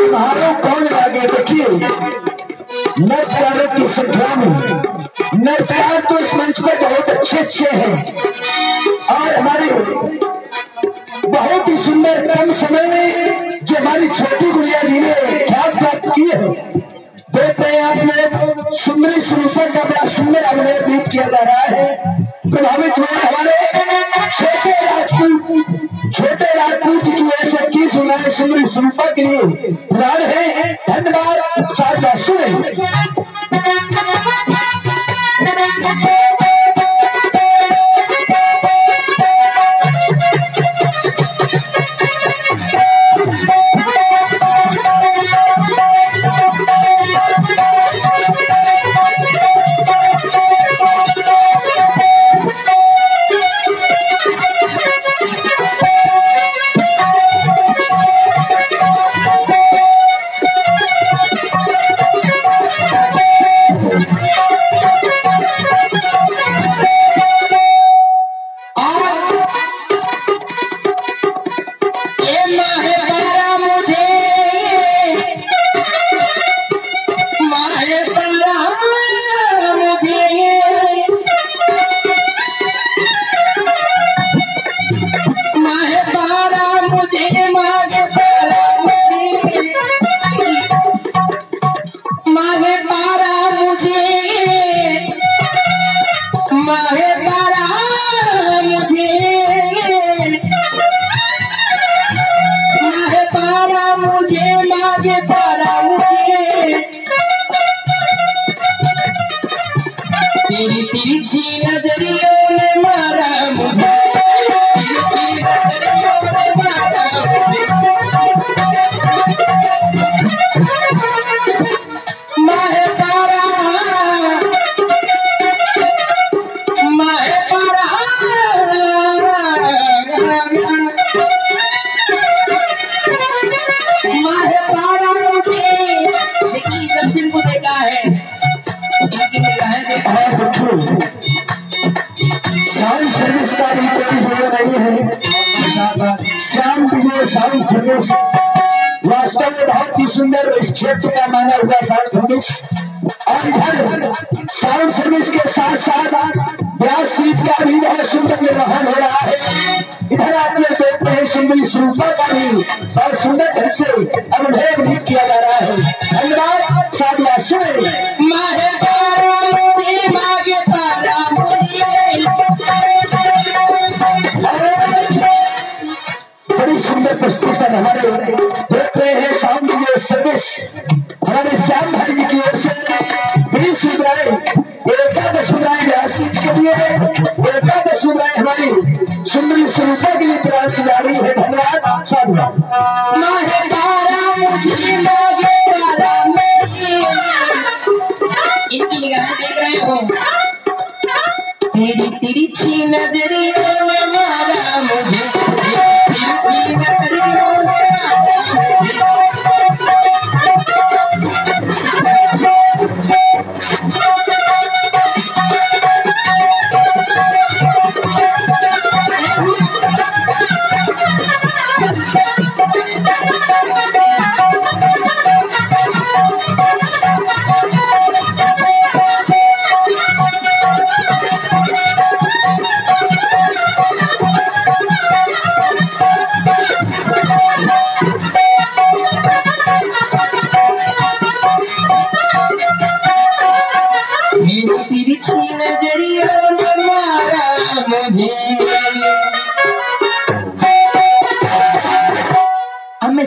तुम्हारो कौन लागे। देखिए नृत्यकारों की संख्या में नृत्यकार तो इस मंच पर बहुत अच्छे अच्छे हैं और हमारे बहुत ही सुंदर कम समय में जो हमारी छोटी गुड़िया जी ने ख्याल प्राप्त किए हैं। देख रहे हैं आप लोग सुंदरी स्वरूपा का बड़ा सुंदर अभिनय गीत किया जा रहा है। प्रभावित हुए हमारे छोटे राजपूत की ओर से की सुनाए सुंदरी स्वरूपा के लिए प्राण है। धन्यवाद। साथ सुने तेरी तिरछी नजरियों ने मारा मुझे, तिरछी नजरियों ने मारा मुझे। माहे पारा मुझे। देखिए जब से इनको देखा है साउंड सर्विस का भी कोई जोड़ नहीं है। श्याम विजय साउंड सर्विस वास्तव में बहुत ही सुंदर इस क्षेत्र का माना हुआ साउंड सर्विस। और इधर साउंड सर्विस के साथ साथ ब्यास सीट का भी बहुत सुंदर निर्वहन हो रहा है। इधर आप लोग देख रहे हैं सुंदरी स्वरूपा का भी बहुत सुंदर ढंग से अभिनय गीत किया जा रहा है। धन्यवाद। साधुवाद सुने बड़ी सुंदर प्रस्तुति हमारे देख रहे हैं साउंड विजय सर्विस हमारे श्याम भाई जी की ओर से 20 मुद्राएं एकादश मुद्राएं व्यास के लिए एकादश मुद्राएं हमारी सुंदरी स्वरूपा के लिए प्रदान की जा रही है। धन्यवाद। साधुवाद। इनकी निगाहें देख रहे हो। तेरी तिरछी नजरियों ने मारा मुझे, तिरछी नजरियों ने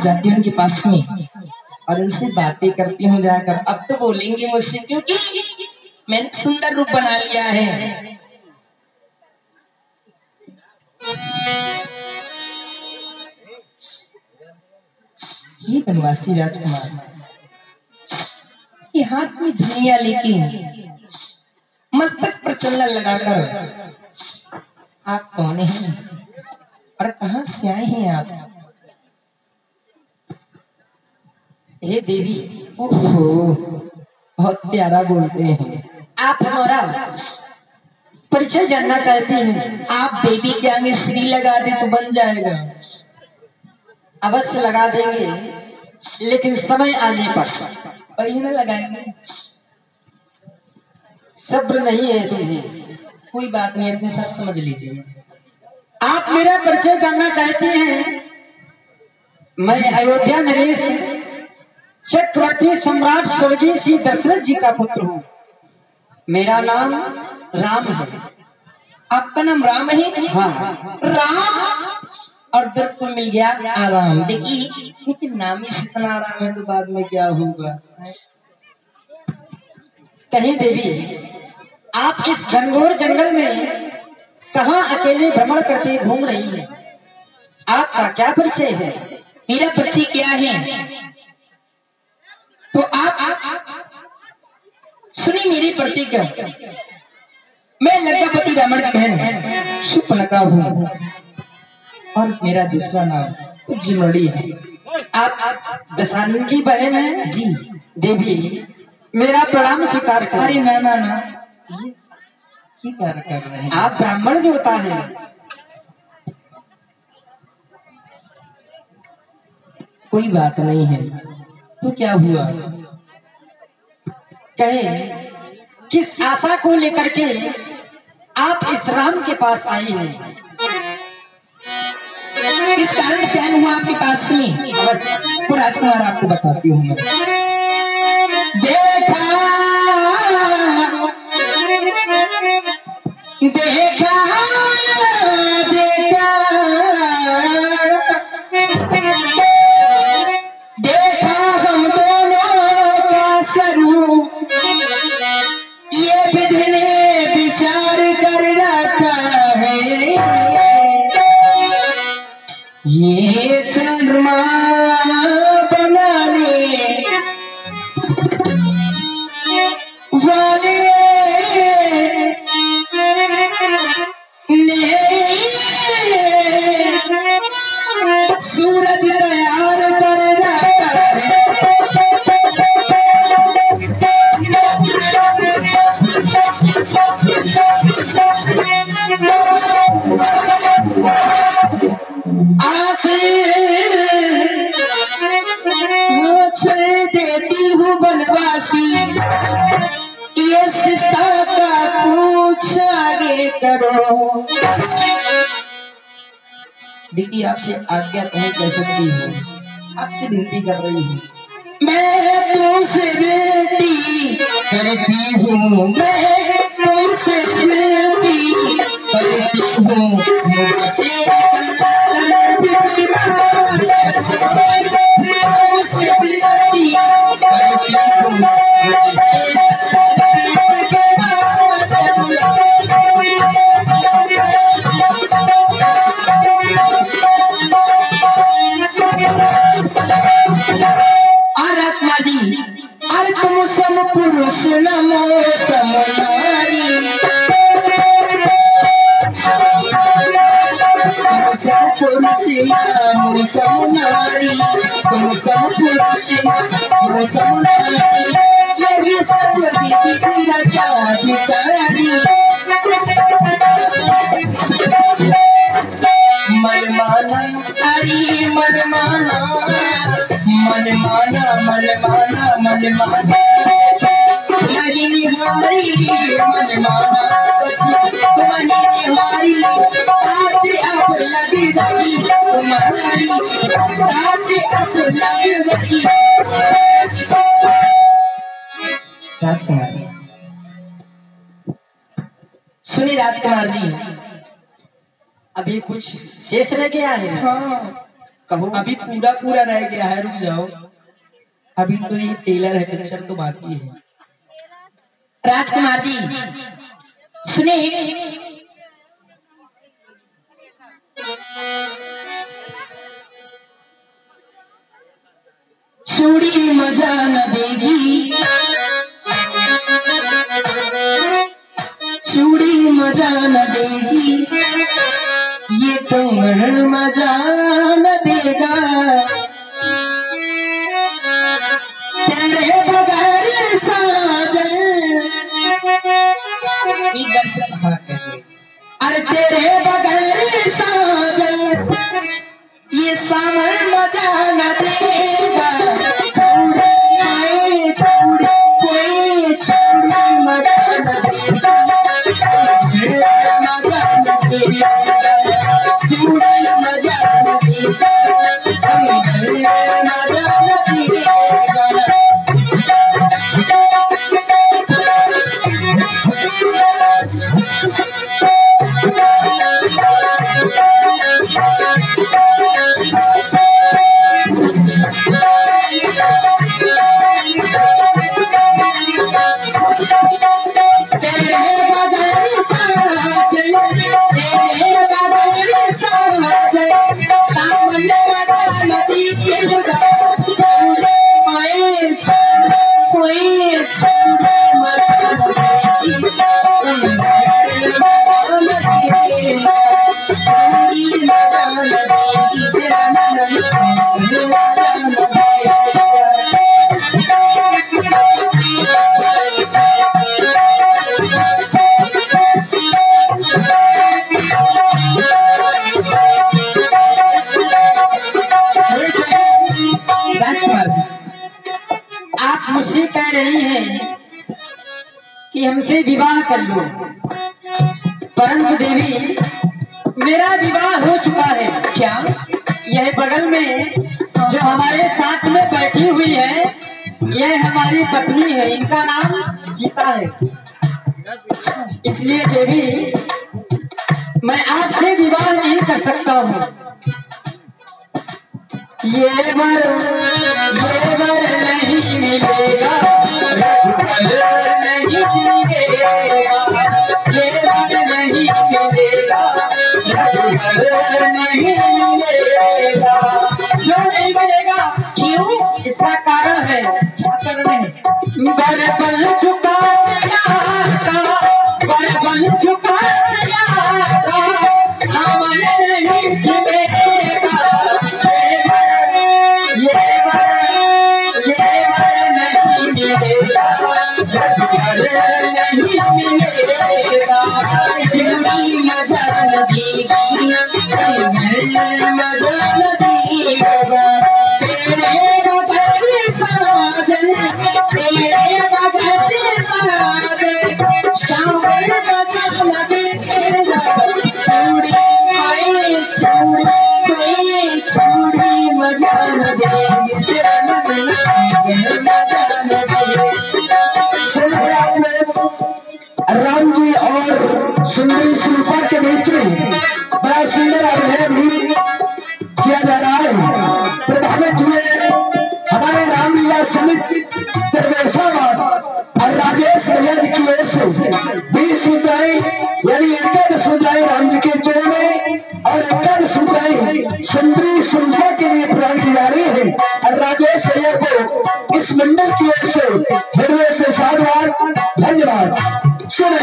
जाती हूँ उनके पास में और उनसे बातें करती हूँ जाकर। अब तो बोलेंगे मुझसे क्योंकि मैंने सुंदर रूप बना लिया है। ये बनवासी राजकुमार ये हाथ में धनिया लेके मस्तक पर चंदन लगाकर आप कौन हैं और कहां से आए हैं आप? हे देवी, ओहो बहुत प्यारा बोलते हैं आप। हमारा परिचय जानना चाहते हैं? आप देवी के आगे श्री लगा दे तो बन जाएगा। अवश्य लगा देंगे। लेकिन समय आने पर पहिने लगाएंगे। सब्र नहीं है तुम्हें। कोई बात नहीं, अपने साथ समझ लीजिए। आप मेरा परिचय जानना चाहती हैं? मैं अयोध्या नरेश चक्रवर्ती सम्राट स्वर्गीय श्री दशरथ जी का पुत्र हूँ। मेरा नाम राम है। आपका नाम राम है? हाँ। राम और दर को मिल गया आराम। देखिए, लेकिन नाम ही से इतना आराम है तो बाद में क्या होगा? कहीं देवी, आप इस घनघोर जंगल में कहाँ अकेले भ्रमण करते घूम रही हैं? आपका क्या परिचय है? मेरा परिचय क्या है तो आप सुनी मेरी परिचय क्या। मैं लंकापति रावण की बहन शूर्पणखा हूँ और मेरा दूसरा नाम जिमड़ी है। आप दशानन की बहन है? जी देवी, मेरा प्रणाम स्वीकार करें। अरे ना ना ना, ये क्या कर रहे हैं आप? ब्राह्मण देवता हैं। कोई बात नहीं है तो क्या हुआ? कहें किस आशा को लेकर के आप इस राम के पास आई हैं? इस कारण से आया हुआ आपके पास में। अवश्य। तो राजकुमार आपको बताती हूँ मैं। देखा देखा देखा देखा हम दोनों का स्वरूप, ये विधि ने विचार कर रखा है। ये चंद्रमा बनाने वाले ने सूरज तैयार कर रखा है। देती हूँ बनवासी, ये शिष्टा का पूछ आगे करो। दीदी आपसे आज्ञा नहीं कह सकती हूँ, आपसे विनती कर रही हूँ। मैं तुमसे विनती करती हूँ, मैं तुमसे विनती करती हूँ, मुझसे राजकुमार जी, अरे तुम सम पुरुष नमो सम नारी, तुम सम पुरुष नमो सम नारी, तुम सम पुरुष नमो सम नारी, यही सब विधि रचा विचारी। मन माना अरे मन माना, मन माना मन माना मन माना तुम्हारी निहारी, मन माना तुम्हारी निहारी, साथ अब लगी रही तुम्हारी, साथ अब लगी रही। राजकुमार जी सुनी, राजकुमार जी अभी कुछ शेष रह गया है? हाँ कहो। अभी पूरा पूरा रह गया है, रुक जाओ, अभी तो ये टेलर है, पिक्चर तो बाकी है। राजकुमार जी सुने, चूड़ी मजा न देगी, चूड़ी मजा न देगी, ये कंगन मजा न देगा, तेरे बगैर साजन। एक बार से हाँ कहिए, अरे तेरे बगैर साजन ये सावन मजा न देगा। मजा न दिएगा। आप मुझसे कह रही हैं कि हमसे विवाह कर लो, परंतु देवी मेरा विवाह हो चुका है। क्या? यह बगल में जो हमारे साथ में बैठी हुई है यह हमारी पत्नी है, इनका नाम सीता है। इसलिए देवी मैं आपसे विवाह नहीं कर सकता हूँ। ये वर नहीं मिलेगा, नहीं मिलेगा, ये वर नहीं मिलेगा, नहीं मिलेगा। क्यों नहीं मिलेगा? क्यों? इसका कारण है। क्या कारण है? बर बन चुका सयाका, बर बन चुका सयाका, सामने नहीं मिलेगा। ये वर नहीं मिलेगा, नहीं मिलेगा। जिंदगी मजा न देगी, मजा न देगा। तेरे बगैर साजन, तेरे बगैर साजन, शावर मजा न देगा। छोड़ी हाय छोड़ी, कोई छोड़ी मजा न देगी, तेरा मजा न देगी। सुने आपने राम जी और सुंदरी शिल्पा के बीच में बड़ा सुंदर अभिनय भी किया जा रहा है। प्रभावित हुए हमारे रामलीला समिति दरवेशावाद और राजेश भैया जी की ओर से 20 मुद्राएं यानी 11 मुद्राएं राम जी के चरण में और 11 मुद्राएं सुंदरी शिल्पा के लिए प्रदान की जा रही है। और राजेश भैया को इस मंडल की ओर से हृदय से साधुवाद, धन्यवाद। सुने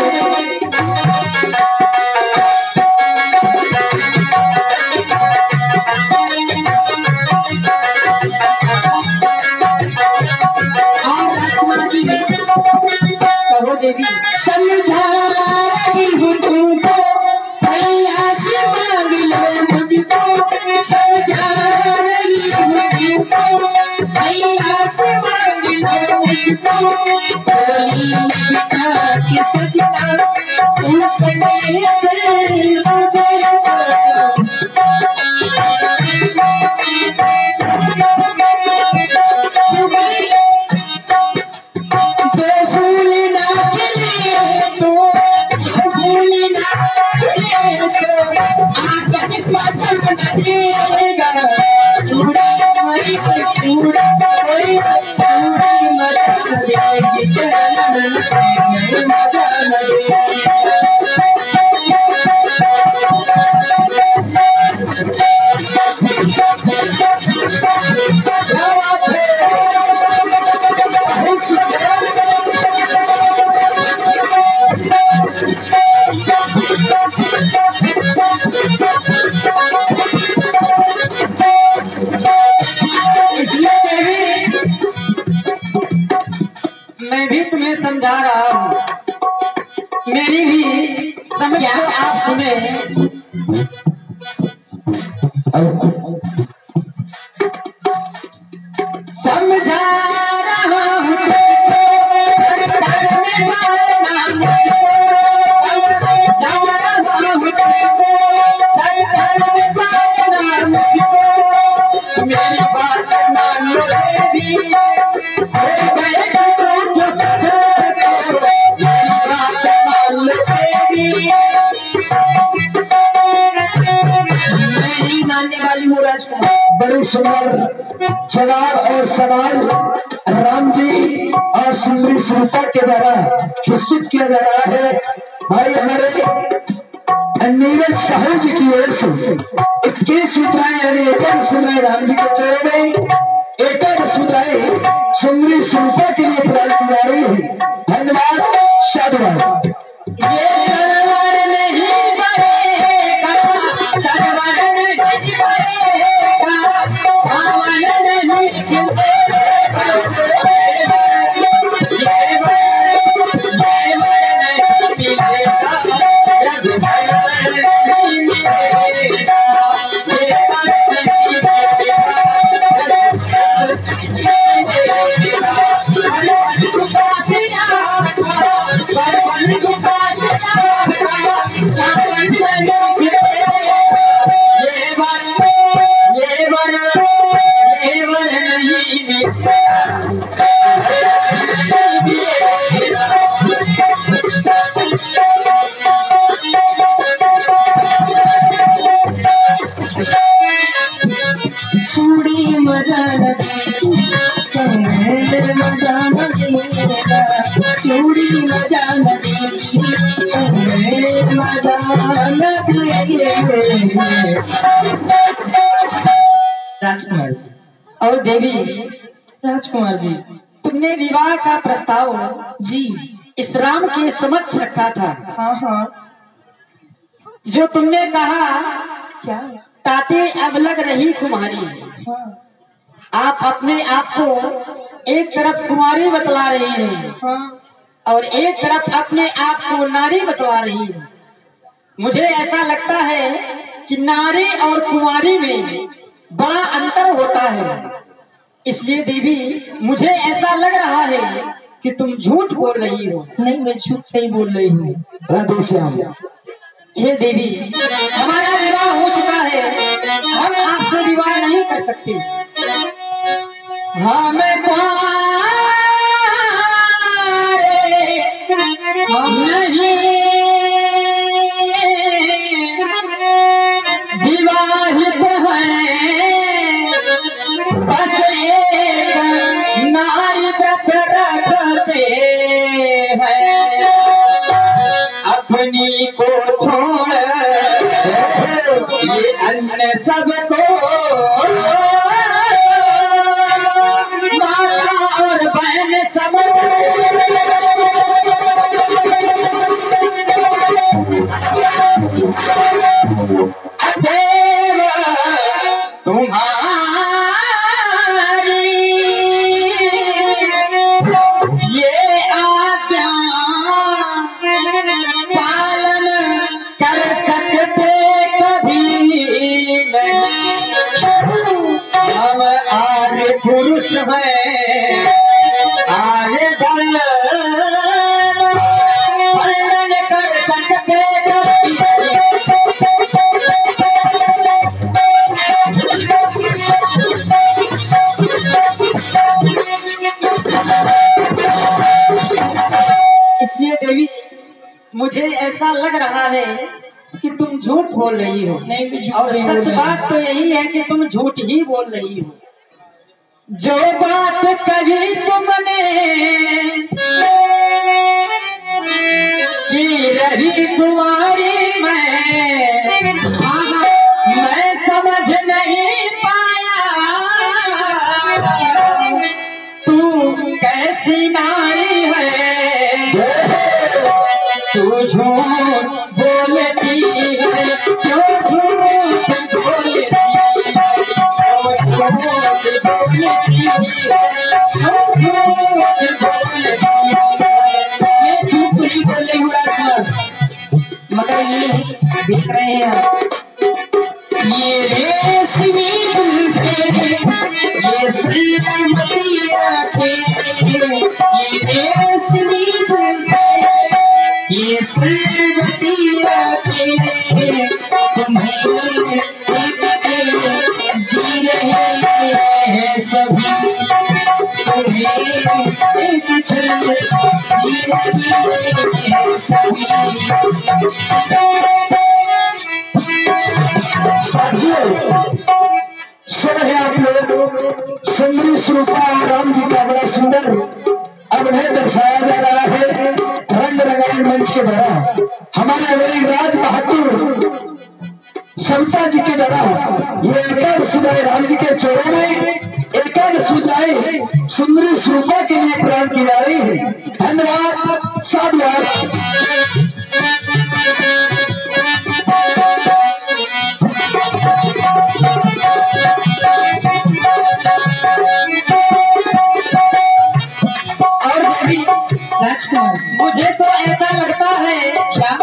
कहो देवी। समझा रही हूँ तुमको, भैया से मांग लो मुझको। समझा रही हूँ तुमको, भैया से मांग लो मुझको। होली में बिठा के सजना, तुमसे ले चल मुझे। मैं भी तुम्हें समझा रहा हूँ, मेरी भी समझ आप सुने। समझा रहा हूँ तुमको, चक्कर में डालना मुझको। समझा रहा हूँ तुमको, चक्कर में डालना मुझको। मेरी बात मान मानने वाली हूँ राजकुमार। बड़े सुंदर जवाब और सवाल राम जी और सुंदरी सुनीता के द्वारा प्रस्तुत किया जा रहा है। भाई हमारे नीरज साहू जी की ओर से 21 मुद्राएं यानी 21 मुद्राएं राम जी के चरणों में, 21 मुद्राएं सुंदरी सुनीता के लिए प्रदान की जा रही है। धन्यवाद, साधुवाद। ये सरवर नहीं बनेगा, सरवर नहीं बनेगा, सावन नहीं खिलेगा, जयवर नहीं मिलेगा, रघुवर नहीं मिलेगा, जयवर नहीं मिलेगा, चूड़ी मजा न देगी मजा न देगा, चूड़ी मजा न देगी मजा न देगा। राजकुमार जी और देवी, राजकुमार जी तुमने विवाह का प्रस्ताव जी इस राम के समक्ष रखा था। हाँ हाँ जो तुमने कहा क्या ताते अब लग रही कुम्हारी, हाँ आप अपने आप को एक तरफ कुमारी बतला रही हैं हाँ और एक तरफ अपने आप को नारी बतला रही हैं। मुझे ऐसा लगता है कि नारी और कुमारी में बड़ा अंतर होता है, इसलिए देवी मुझे ऐसा लग रहा है कि तुम झूठ बोल रही हो। नहीं, मैं झूठ नहीं बोल रही हूँ। राधे श्याम। हे देवी, हमारा विवाह हो चुका है, हम आपसे विवाह नहीं कर सकते। हम नहीं विवाहित हैं, बस एक नारी व्रत रखते हैं, अपनी को छोड़ ये अन्य सबको माता और बहन समझ देव तुम्हारी ये आज्ञा पालन कर सकते कभी नहीं। हम आर्य पुरुष हैं, आर्य धर्म वर्णन कर सकते कभी इसलिए देवी मुझे ऐसा लग रहा है कि तुम झूठ बोल रही हो। नहीं, मैं झूठ और नहीं बोल सच रही। बात तो यही है कि तुम झूठ ही बोल रही हो। जो बात कही तुमने कि रही कुंवारी मैं समझ नहीं पाया तू कैसी नारी है, तू झूठ बोलती है, क्यों झूठ बोलती है, क्यों झूठ बोलती है, क्यों झूठ बोलती है। मैं झूठ नहीं बोल रही हूँ राजकुमार, मगर ये देख रहे हैं आप, ये रेशमी जुल्फे, ये श्रीमती आंखें, ये रेशमी जुल्फे, ये श्रीमती आंखें, तुम्हें देख के जी रहे हैं सभी। सुन है आप लोग सुंदरी स्वरूपा और राम जी का बड़ा सुंदर अभिनय दर्शाया जा रहा है रंग रंगायन मंच के द्वारा। हमारे अगली राज बहादुर सविता जी के द्वारा ये एकादश सुधाए राम जी के चौरों में एकादश सुधाए सुंदरी स्वरूपा के लिए प्रदान की जा रही है। धन्यवाद, साधुवाद। मुझे तो ऐसा लगता है क्या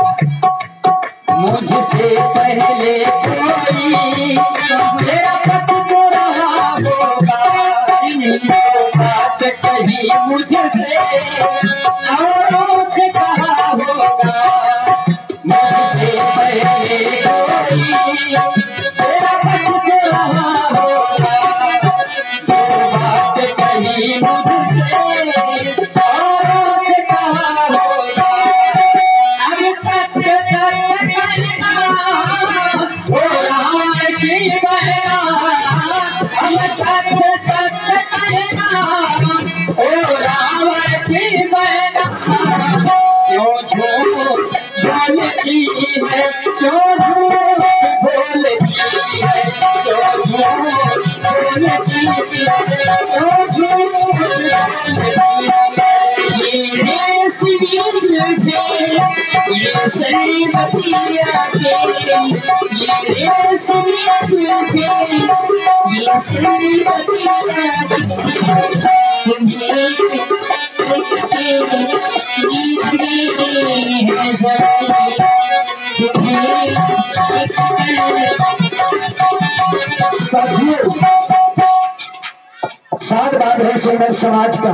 मुझसे पहले कोई तेरा पक तो रहा होगा, बात कही मुझसे औरों से कहा होगा। मुझसे पहले कोई तेरा पक तो रहा होगा, जो बात कही मुझसे सात बात है सुंदर समाज का।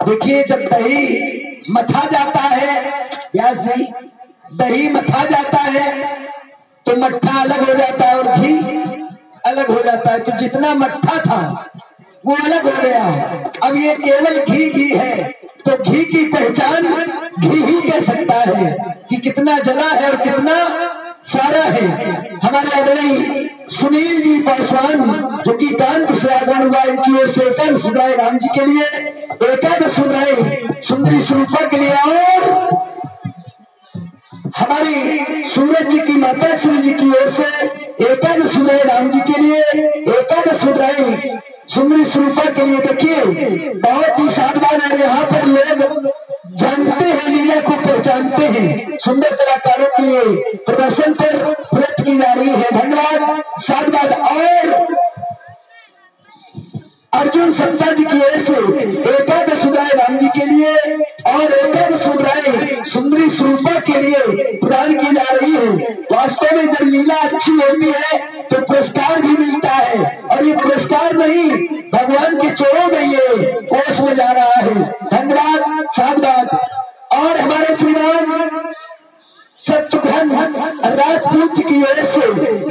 देखिए जब दही मथा जाता है या सी दही मथा जाता है तो मट्ठा अलग हो जाता है और घी अलग हो जाता है। तो जितना मट्ठा था वो अलग हो गया, अब ये केवल घी है। तो घी की पहचान घी ही कह सकता है कि कितना जला है और कितना सारा है। हमारे आदरणीय सुनील जी पासवान जो कि कानपुर से आगमन हुआ, इनकी ओर से एकादश सुधाए राम जी के लिए एकादश सुधाए सुंदरी स्वरूपा के लिए और हमारी सूरज जी की माता श्री जी की ओर से एकादश सुधाए राम जी के लिए एकादश सुधाए सुंदरी स्वरूपा के लिए। देखिए बहुत ही साधवान है, यहाँ पर लोग जानते हैं, लीला को पहचानते हैं। सुंदर कलाकारों के लिए प्रदर्शन पर प्रयत्न की जा रही है। धन्यवाद, साधुवाद। और अर्जुन सत्ता जी की ओर से एकादश सुधाए राम जी के लिए और एकादश सुधाए सुंदरी स्वरूपा के लिए प्रदान की जा रही है। वास्तव में जब लीला अच्छी होती है तो पुरस्कार भी मिलता है, और ये पुरस्कार नहीं भगवान के चरणों में ये कोष में जा रहा है। धन्यवाद, साधुवाद। और हमारे श्रीमान शत्रुघ्न राजपूत की ओर से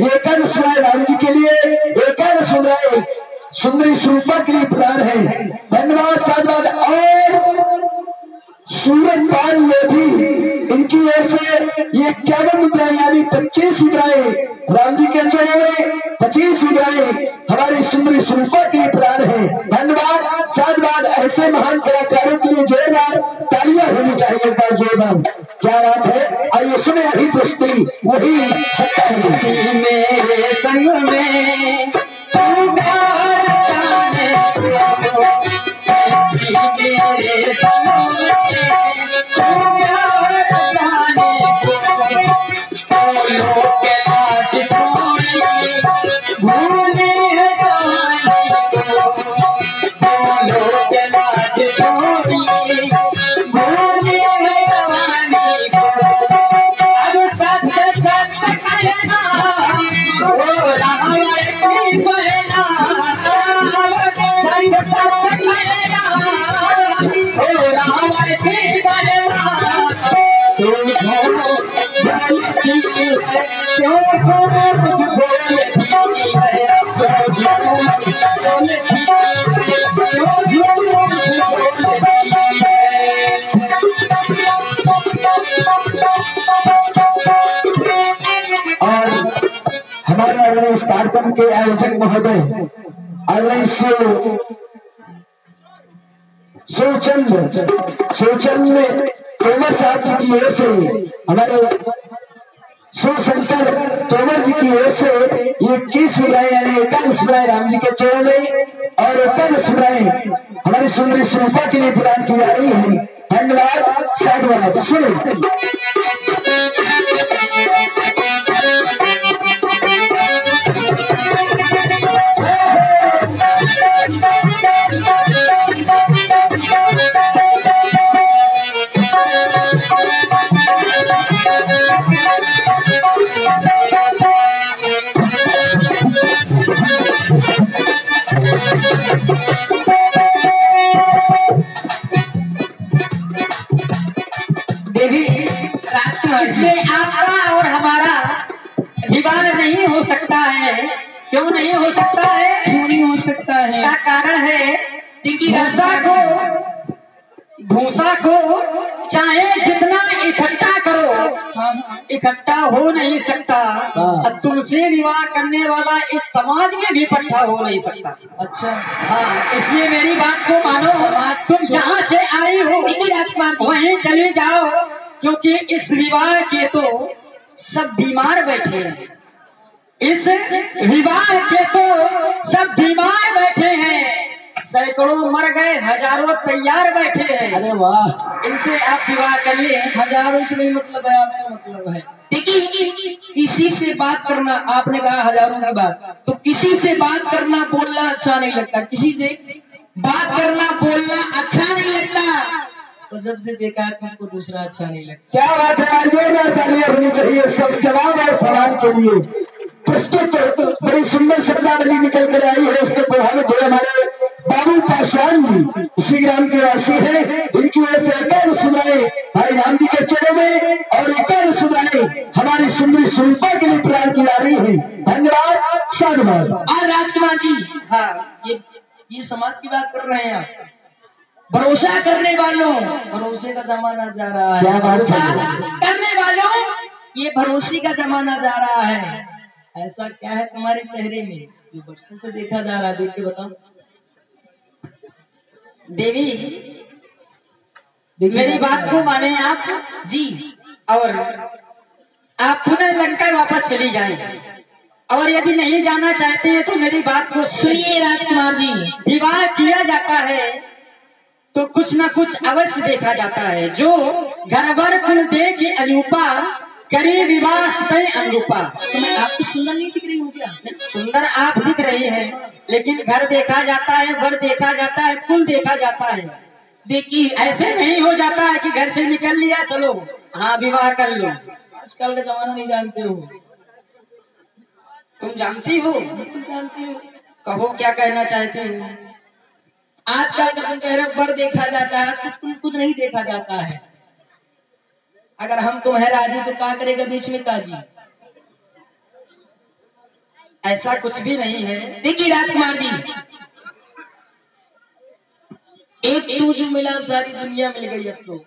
एकादश सुधाए राम जी के लिए एकादश सुधाए सुंदरी स्वरूपा के लिए प्रदान है। धन्यवाद, साधुवाद। और सूरज पाल लोधी इनकी ओर से ये 51 मुद्राएं यानी 25 मुद्राएं राम जी के चरणों में 25 मुद्राएं हमारी सुंदरी स्वरूपा के लिए प्रदान है। धन्यवाद, साधुवाद। ऐसे महान कलाकारों के लिए जोरदार तालियां होनी चाहिए, एक बार जोरदार। क्या बात है, आइए सुने वही प्रस्तुति वही सत्ता मेरे संग में मेरे कार्यक्रम के आयोजक महोदय आदरणीय शिवचंद तोमर साहब जी की ओर से, हमारे शिवशंकर तोमर जी की ओर से 21 रुपए यानी 21 रुपए राम जी के चरणों में और 21 रुपए हमारी सुंदरी स्वरूपा के लिए प्रदान की जा रही है। धन्यवाद, साधुवाद। सुनिए इसलिए आपका और हमारा विवाह नहीं हो सकता है। क्यों नहीं हो सकता है? क्यों नहीं हो सकता है? इसका कारण है भूसा को चाहे जितना इकट्ठा करो, इकट्ठा हो नहीं सकता। तुमसे विवाह करने वाला इस समाज में भी इकट्ठा हो नहीं सकता। अच्छा, हाँ, इसलिए मेरी बात को मानो। तुम जहाँ से आई हो वहीं चले जाओ, क्योंकि इस विवाह के तो सब बीमार बैठे हैं। इस विवाह के तो सब बीमार बैठे हैं। सैकड़ों मर गए, हजारों तैयार बैठे हैं। अरे वाह, इनसे आप विवाह कर ले। हजारों से नहीं मतलब है, आपसे मतलब है। देखिए, किसी से बात करना, आपने कहा हजारों की बात, तो किसी से बात करना बोलना अच्छा नहीं लगता। किसी से बात करना बोलना अच्छा नहीं लगता, तो सबसे देखा है तुमको दूसरा अच्छा नहीं लगता। क्या बात है, जोरदार तालियां होनी चाहिए सब जवाब और सवाल के लिए। प्रस्तुत बड़ी सुंदर शब्दावली निकल कर आई है, उसके प्रभावित हुए हमारे बाबू पासवान जी, इसी ग्राम के वासी है। इनकी वजह से 51 सुनाए भाई राम जी के चरणों में और 51 सुनाए हमारी सुंदरी स्वरूपा के लिए प्रदान की जा रही है। धन्यवाद, साधुवाद। और राजकुमार जी, हाँ, ये समाज की बात कर रहे हैं आप। भरोसा करने वालों, भरोसे का जमाना जा रहा है। भरोसा करने वालों, ये भरोसे का जमाना जा रहा है। ऐसा क्या है तुम्हारे चेहरे में जो बरसों से देखा जा रहा है? देख के बताओ देवी, मेरी बात को माने आप जी, और आप पुनः लंका वापस चली जाएं। और यदि नहीं जाना चाहते हैं तो मेरी बात को सुनिए राजकुमार जी। विवाह किया जाता है तो कुछ न कुछ अवश्य देखा जाता है। जो घर भर कुल दे के अनुरूपा करे विवाह सतय अनुरूपा। तो मैं आपको सुंदर नहीं दिख रही हूँ क्या? सुंदर आप दिख रही है, लेकिन घर देखा जाता है, वर देखा जाता है, कुल देखा जाता है। देखिए, ऐसे नहीं हो जाता है कि घर से निकल लिया, चलो हाँ विवाह कर लो। आजकल का जमाना नहीं जानते हो। तुम जानती हो? बिल्कुल जानती हो। कहो क्या कहना चाहती हो? आजकल का तुम कह रहे हो वर देखा जाता है, कुछ नहीं देखा जाता है। अगर हम तुम्हें राजी तो क्या करेगा बीच में काजी? ऐसा कुछ भी नहीं है। देखिए राजकुमार जी, एक तू जो मिला सारी दुनिया मिल गई अब तो।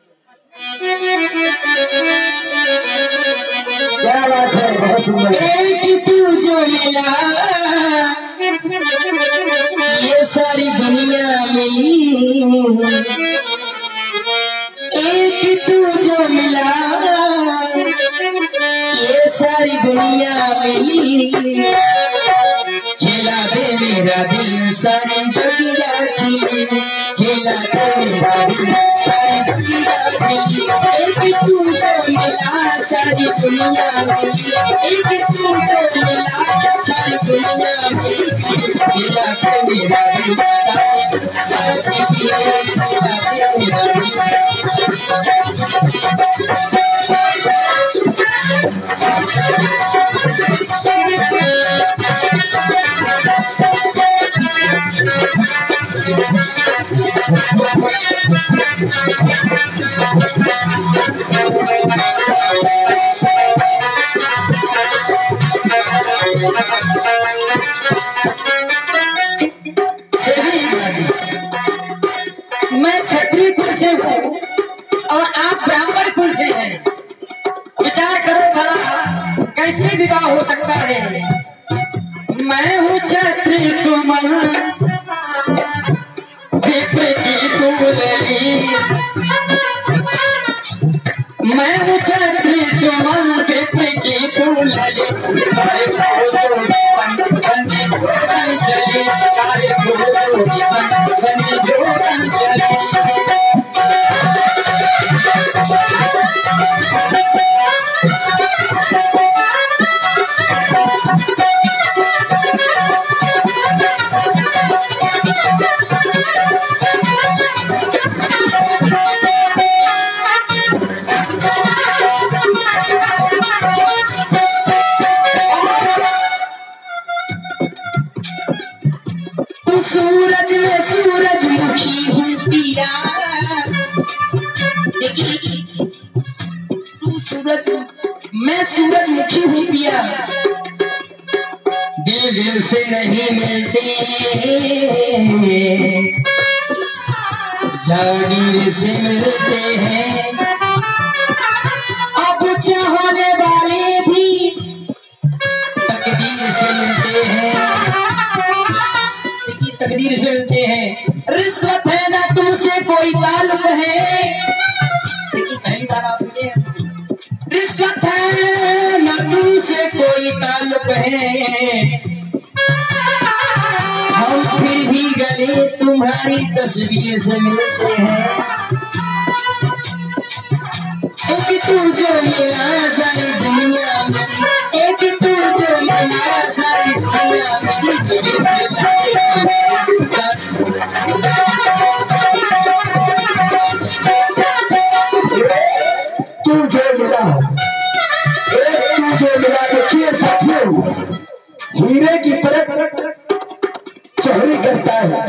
क्या बात है, बहुत सुंदर। एक तू जो मिला ये सारी दुनिया मिली। एक तू जो मिला ये सारी दुनिया मिली। खेला दे मेरा दिल सारी बगिया खिली, खेला दे मेरा दिल सारी बगिया खिली। एक तू जो मिला सारी दुनिया मिली, एक तू जो मिला सारी दुनिया मिली। खेला दे मेरा दिल सारी बगिया खिली, खेला दे मेरा दिल। मैं क्षत्रिय कुल से हूँ और आप ब्राह्मण कुल से हैं। विचार करो भला कैसे विवाह हो सकता है? त्रिशुमल विप्र की तूलली, मैं हूँ छत्री सुमन विप्र की तूलली, तारे फूलों की संगनी जोड़न चली, तारे फूलों की संगनी जोड़न चली। सूरज में सूरजमुखी हूँ पिया, तू सूरज मैं सूरजमुखी हूँ पिया, दिल से नहीं मिलते जागीर से मिलते हैं, अब चाहने वाले भी तकदीर से मिलते हैं, तकदीर से मिलते हैं। रिश्वत है ना तुमसे कोई ताल्लुक है, लेकिन पहली बार आपने रिश्वत है ना तुमसे कोई ताल्लुक है, हम फिर भी गले तुम्हारी तस्वीर से मिलते हैं, एक तू जो मिला सारी दुनिया मिली, एक तू जो मिला सारी दुनिया मिली, तू जो मिला, एक तू जो मिला। देखिए साथियों, हीरे की परख चोरी करता है,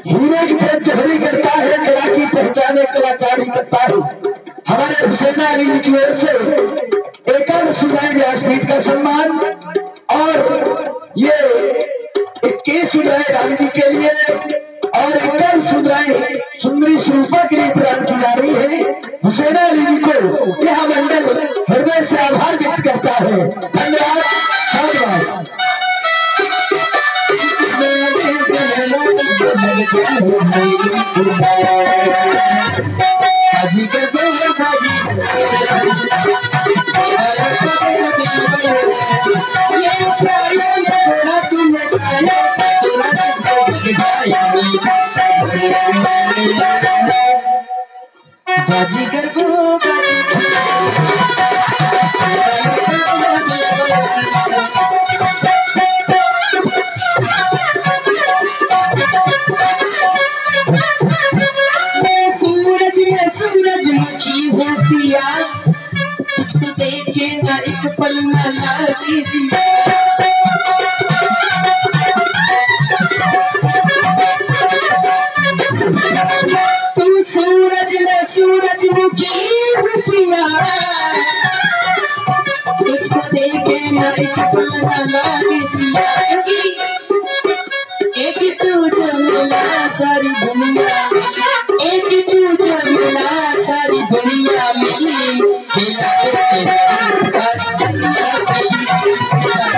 हीरे की परख चोरी करता है, कला की पहचाने कलाकारी करता है। हमारे हुसैन अली जी की ओर से एकांत सुनाए व्यासपीठ का सम्मान, और ये 21 सुनाए राम जी के लिए और 51 सुनाए सुंदरी स्वरूपा के लिए प्रदान की जा रही है। हुसैन अली जी को यह मंडल हृदय से आभार व्यक्त करता है। धन्यवाद, साधुवाद। बाजीगर को सूरज में सूरजमुखी हूँ पिया, तुझको देखे ना एक पल न लागी जी, तू सूरज में सूरजमुखी हूँ पिया, तुझको देखे ना एक पल न लागी जी, एक तू जो मिला सारी दुनिया मिली, एक तू जो मिला सारी दुनिया मिली, खिला के सारी दुनिया चली, खिला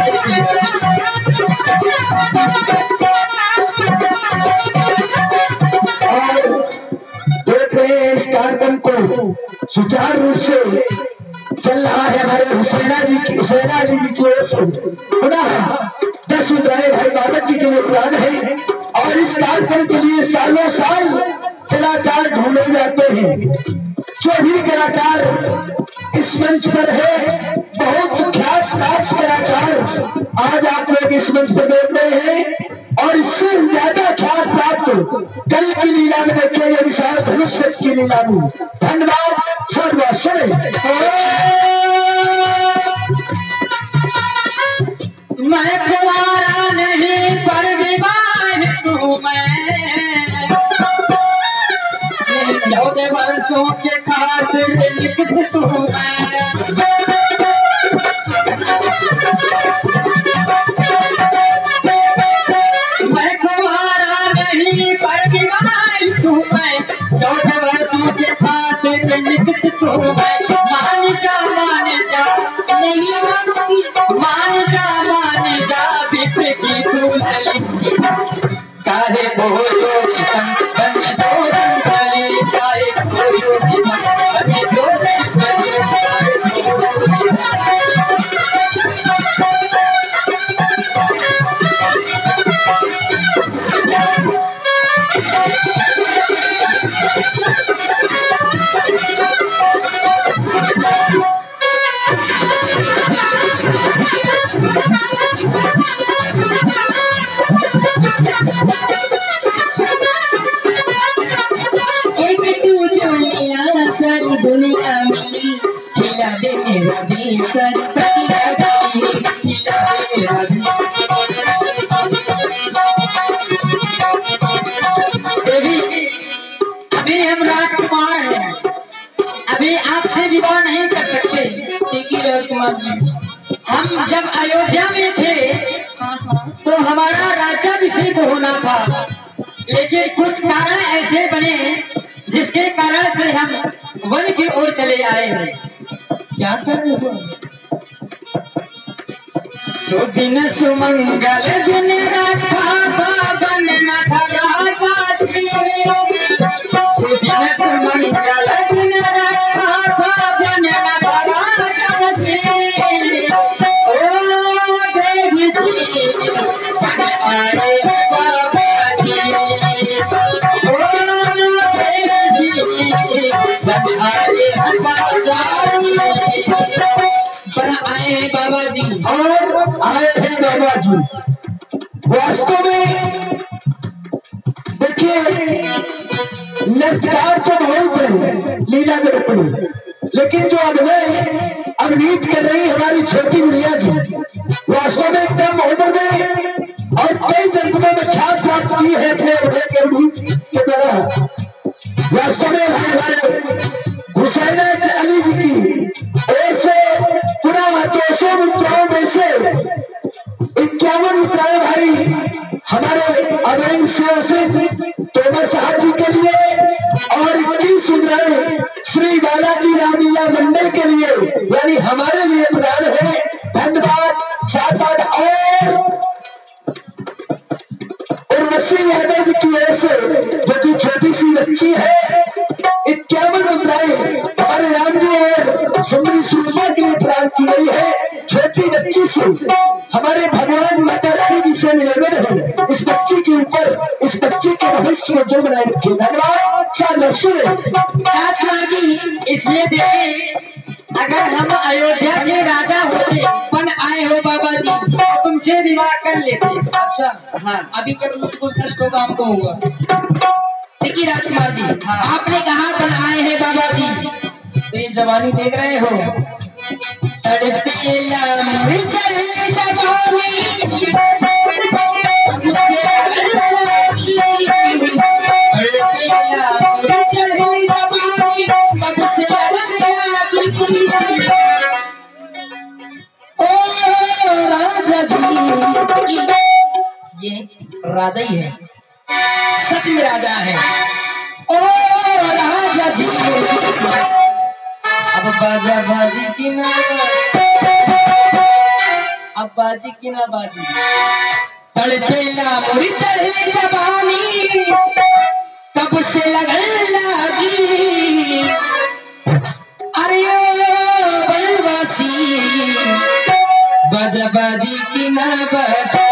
देख रहे हैं इस कार्यक्रम को सुचारू रूप से चल रहा है हमारे हुसैन अली जी की ओर से। पुनः 10 मुद्राएं भाई बाबा जी के लिए प्रदान है, और इस कार्यक्रम के लिए सालों साल कलाकार ढूंढे जाते हैं। जो भी कलाकार इस मंच पर है, बहुत ख्यात प्राप्त कलाकार आज आप लोग इस मंच पर देख रहे हैं, और इससे ज्यादा ख्यात प्राप्त कल की लीला में देखेंगे, विशाल धनुष की लीला में। धन्यवाद, साधुवाद। सुने मैं कुंवारा नहीं पर विवाहित हूँ मैं 14 वर्षों के खातिर विकसित हूँ मैं कुंवारा नहीं पर विवाहित हूँ मैं 14 वर्षों के खातिर विकसित हूँ मैं। मान जा नहीं मानूंगी, मान जा विप्र की तू दे मेरा जी सरपति खिला दे मेरा जी। देवी, अभी हम राजकुमार हैं, अभी आपसे विवाह नहीं कर सकते। ठीक है राजकुमार जी। हम जब अयोध्या में थे तो हमारा राज्याभिषेक होना था, लेकिन कुछ कारण ऐसे बने जिसके कारण से हम वन की ओर चले आए हैं। क्या कारण हुआ? सुदिन सुमंगल दिन रखा बन न राजा जी, सुदिन सुमंगल दिन रखा बन न राजा जी। ओ देवी जी आए बाबा जी, ओ देवी जी आए बाबा जी। पर आए हैं बाबा जी। और आए थे बाबा जी। वास्तव में देखिए, नृत्यकार तो बहुत है लीला जगत में, लेकिन जो अभिनीत कर रही हमारी छोटी गुड़िया जी, वास्तव में कम उम्र में और कई जनपदों में ख्यात प्राप्त की है अपने अभिनय के अभिनीत के द्वारा। वास्तव में हमारे हुसैन अली जी की ओर से पुनः 200 मुद्राओं में से 51 मुद्राएं भाई हमारे आदरणीय सेव सिंह तोमर साहब जी के लिए और 21 मुद्राएं श्री बालाजी रामलीला मंडल के लिए, यानी हमारे लिए प्रदान है। धन्यवाद। साथ साथ और उर्वशी यादव जी की ओर से, जो कि छोटी सी बच्ची है, 51 मुद्राएं हमारे राम जी और सुंदरी सुषमा के लिए प्रदान की गई है। छोटी बच्ची से हमारे भगवान माता रानी जी से निवेदन है, इस बच्ची के ऊपर, इस बच्ची के भविष्य को जो बनाए रखे। धन्यवाद। साथ सुने राजकुमार जी, इसलिए देखे अगर हम अयोध्या के राजा होते बन आए हो बाबा जी तो तुमसे विवाह कर लेते। अच्छा हाँ, अभी कर मुझको कष्ट होगा, हमको होगा। देखिए राजकुमार जी, हाँ। आपने कहा बन आए हैं बाबा जी, तो ये जवानी देख रहे हो, तड़पेला मुझ चढ़े जवानी, मुझसे लगी, तड़पेला मुझ चढ़े जवानी, कब से लगी। ओ राजा जी, ये राजा ही है, सच में राजा है। ओ राजा जी, अब बाजा बाजी की ना, अब बाजी की ना बाजी, तड़पेला मुरी चढ़े जवानी, कब से लगन लगी। अरे ओ बनवासी, बाजा बाजी की ना बाजी,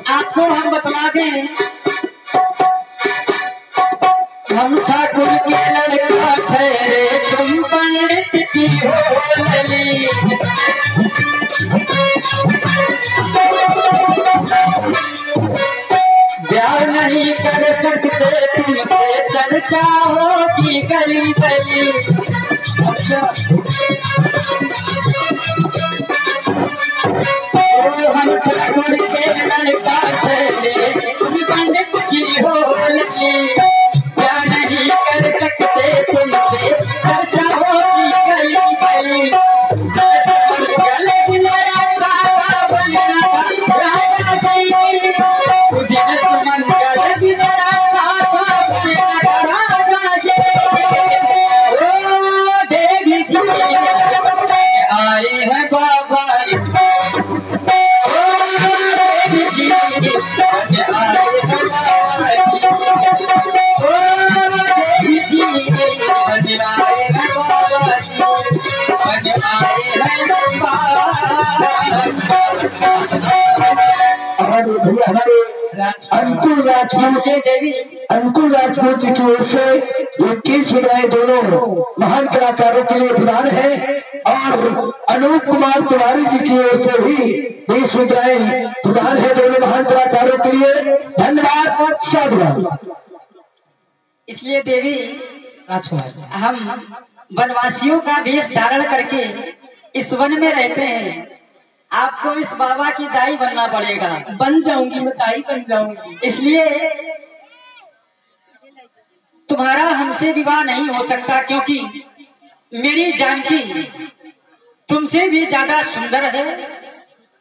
आपको हम बतला दें, हम ठाकुर के लड़का ठहरे, तुम पंडित की हो लली। ब्याह नहीं कर सकते तुमसे, चर्चा होगी गली गली। अच्छा, हम ठाकुर के लड़का ठहरे, तुम पंडित की हो लली। ब्याह नहीं कर सकते तुमसे, चर्चा होगी गली गली। आए हैं बाबा, ओ देवी जी आए हैं बाबा, ओ देवी जी आए हैं बाबा, आए हैं हमारे भैया हमारे राज अंकुर राजपूत देवी अंकुर राजपूत जी की ओर से 21 मुद्राएं दोनों महान कलाकारों के लिए प्रदान है और अनूप कुमार तिवारी जी की ओर से भी 20 मुद्राएं प्रदान है दोनों महान कलाकारों के लिए। धन्यवाद, साधुवाद। इसलिए देवी राजकुमार जी, हम वनवासियों का वेश धारण करके इस वन में रहते हैं। आपको इस बाबा की दाई बनना पड़ेगा। बन जाऊंगी, मैं दाई बन जाऊंगी। इसलिए तुम्हारा हमसे विवाह नहीं हो सकता, क्योंकि मेरी जानकी तुमसे भी ज्यादा सुंदर है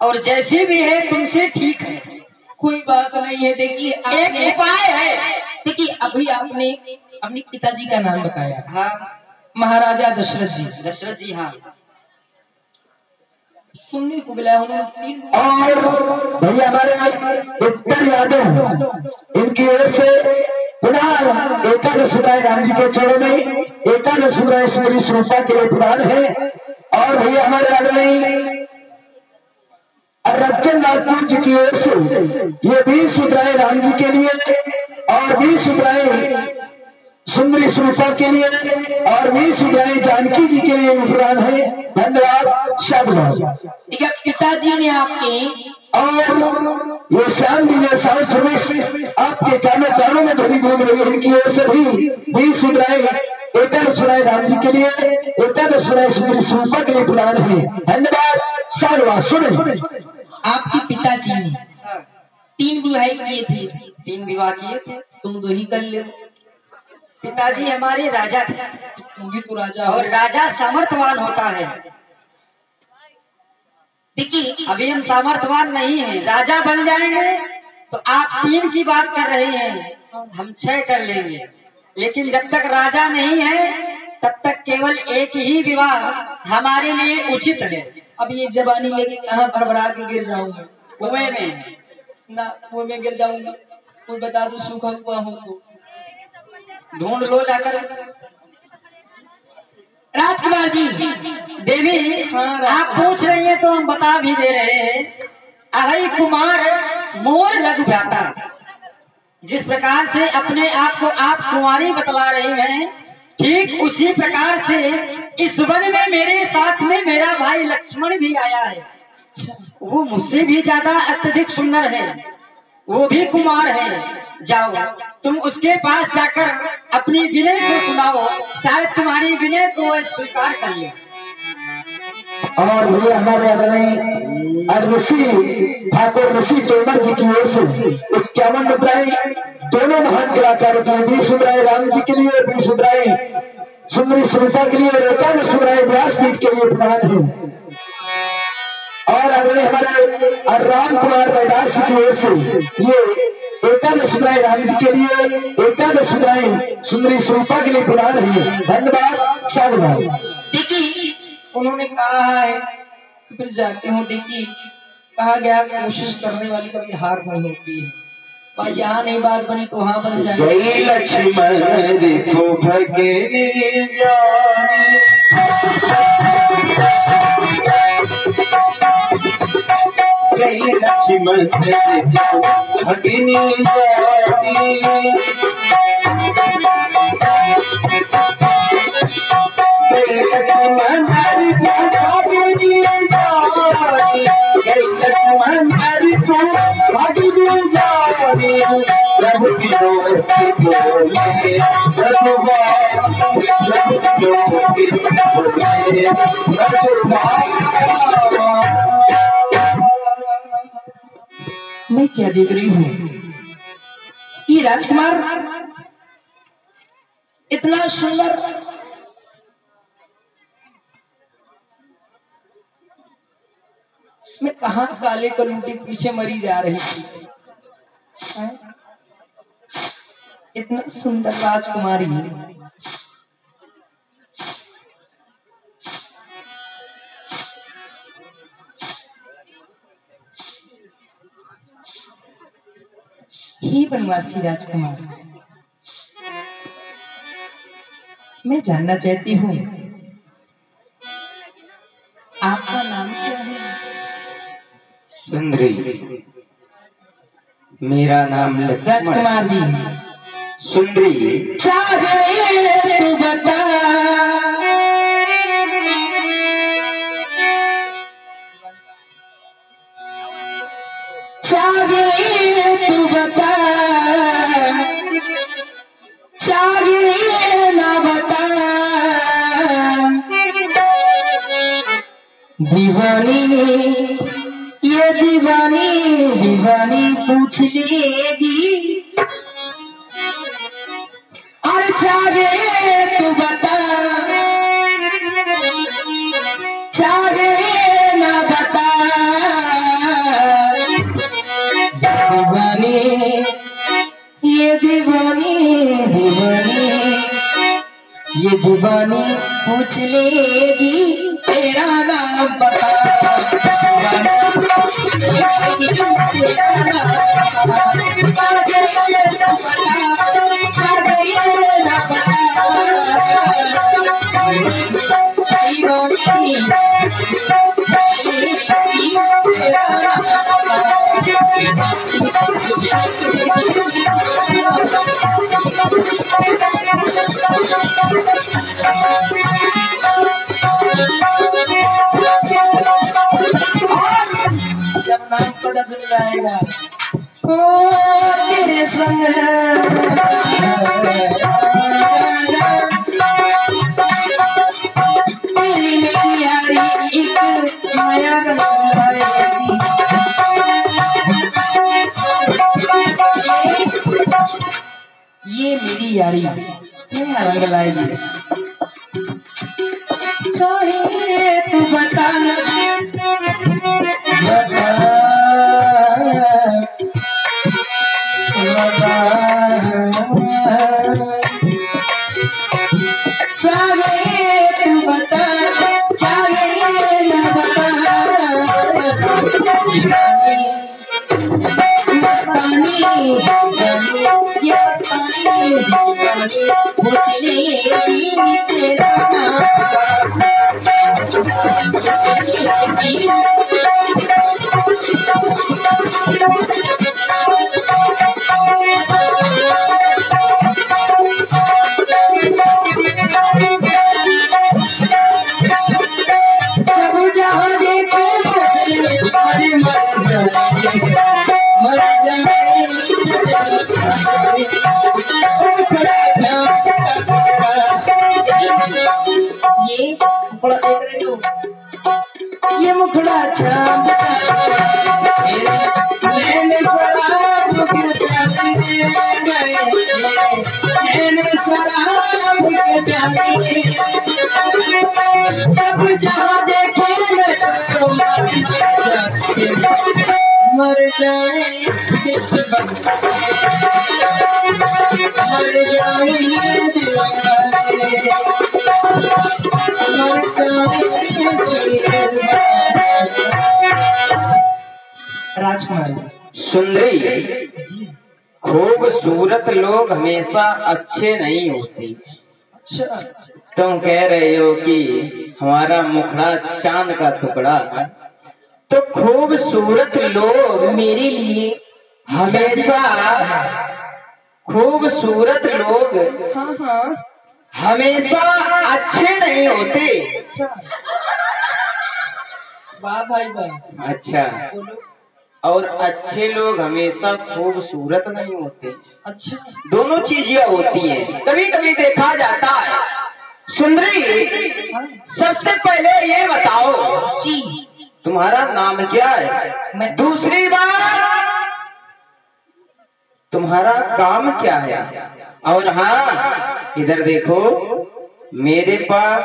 और जैसी भी है तुमसे ठीक है। कोई बात नहीं है। देखिए एक उपाय है। देखिए अभी आपने अपने पिताजी का नाम बताया। हाँ, महाराजा दशरथ जी। दशरथ जी, हाँ। सुनने को मिला उन्होंने 3 और भैया हमारे उत्तर यादव इनकी ओर से पुनः एकादश मुद्राएं राम जी के चरणों में एकादश मुद्राएं सूर्य स्वरूपा के लिए प्रदान है। और भैया हमारे आदरणीय रंजन राजपूत जी की ओर से ये 20 मुद्राएं राम जी के लिए और 20 मुद्राएं सुंदरी स्वरूपा के लिए और 20 मुद्राएं जानकी जी के लिए प्रदान है। धन्यवाद, शाबाश। पिताजी ने आपके और ये श्याम विजय साउंड सर्विस आपके कानों कानों में ध्वनि गूंज रही है। इनकी ओर से भी 20 मुद्राएं एकादश मुद्राएं राम जी के लिए एकादश मुद्राएं सुंदरी स्वरूपा के लिए प्रदान है। धन्यवाद, शाबाश। सुने, आपके पिताजी ने 3 विवाह किए थे। 3 विवाह किए थे। तुम 2 ही कर ले। पिताजी हमारे राजा थे। तुम भी तो राजा हो। और राजा सामर्थ्यवान होता है। देखिए अभी हम सामर्थ्यवान नहीं हैं। राजा बन जाएंगे तो आप 3 की बात कर रहे हैं, हम 6 कर लेंगे। लेकिन जब तक राजा नहीं है तब तक केवल एक ही विवाह हमारे लिए उचित है। अब ये जवानी लेके कहाँ भरभरा के गिर जाऊंगा? कुएं में ना, कुएं में गिर जाऊंगा। कोई बता दो सूखा कुआं हो तो। ढूंढ लो जाकर। राजकुमार जी। देवी, हाँ, आप पूछ रही हैं तो हम बता भी दे रहे हैं। अहि कुमार मोर लघु भ्राता, जिस प्रकार से अपने आप को आप कुंवारी बतला रही हैं, ठीक उसी प्रकार से इस वन में मेरे साथ में मेरा भाई लक्ष्मण भी आया है। वो मुझसे भी ज्यादा अत्यधिक सुंदर है, वो भी कुमार है। जाओ तुम उसके पास जाकर अपनी विनय को सुनाओ, शायद तुम्हारी विनय को वह स्वीकार कर ले। और भैया हमारे आदरणीय ऋषि ठाकुर ऋषि तोमर जी की ओर से 51 मुद्राएं दोनों महान कलाकारों के लिए, 20 मुद्राएं राम जी के लिए, 20 मुद्राएं सुंदरी स्वरूपा के लिए और एकादश मुद्राएं व्यासपीठ के लिए प्रदान है। और आदरणीय हमारे राम कुमार रैदास जी की ओर से ये एकादश मुद्राएं राम जी के लिए, एकादश मुद्राएं सुंदरी स्वरूपा के लिए प्रदान है। धन्यवाद, साधुवाद। देखिए उन्होंने कहा है, फिर जाते हो। देखिए कहा गया कोशिश करने वाली कभी हार नहीं होती है। भाई यहाँ नहीं बात बनी तो वहाँ बन जाए। जय लक्ष्मण को भगनी जानी, जय लक्ष्मण को भगनी जानी, जय लक्ष्मण को भगनी जानी, जय लक्ष्मण को भगनी जानी। प्रभु की दोस्ती बोले, मैं क्या देख रही हूँ? ये राजकुमार इतना सुंदर, इसमें कहाँ काले कलूटी पीछे मरी जा रही थी। इतना सुंदर राजकुमारी ही बनवासी राजकुमार, मैं जानना चाहती हूँ आपका नाम क्या है? सुंदरी, मेरा नाम लक्ष्मण। राजकुमार जी, सुंदरी चाहे तू बता, चाहे तू बता, चाहे ना बता, दीवानी ये दीवानी दीवानी पूछ लेगी, और चाहे तू बता, चाहे ना बता, दीवानी ये दीवानी दीवानी ये दीवानी पूछ लेगी, तेरा नाम बता, जब नाम पता चल जाएगा ओ तेरे संग तेरी मेरी यारी एक नया रंग लाएगी, ये मेरी यारी नया रंग लाएगी, चाहे तू बता, बता, बता, चाहे तू बता, चाहे ना बता, मस्तानी ये मस्तानी पूछ लेगी, तेरा सब जहाँ देखे मर जाए ये मुखड़ा देख रहे हो, ये मुखड़ा चांद मैंने शराब के प्याले, मैंने शराब के प्याले, सब जहाँ देखे मर जाए, मर जाए मर जाए। राजकुमार जी। सुंदरी जी। खूबसूरत लोग हमेशा अच्छे नहीं होते। अच्छा। तुम कह रहे हो कि हमारा मुखड़ा चांद का टुकड़ा है, तो खूबसूरत लोग मेरे लिए हमेशा खूबसूरत लोग हाँ हाँ हमेशा अच्छे नहीं होते। अच्छा वाह भाई वाह। अच्छा, बोलो। और अच्छे लोग हमेशा खूबसूरत नहीं होते। अच्छा, दोनों चीजें होती हैं। कभी कभी देखा जाता है। सुंदरी हाँ सबसे पहले ये बताओ जी तुम्हारा नाम क्या है? मैं दूसरी बात तुम्हारा काम क्या है? और हाँ इधर देखो, मेरे पास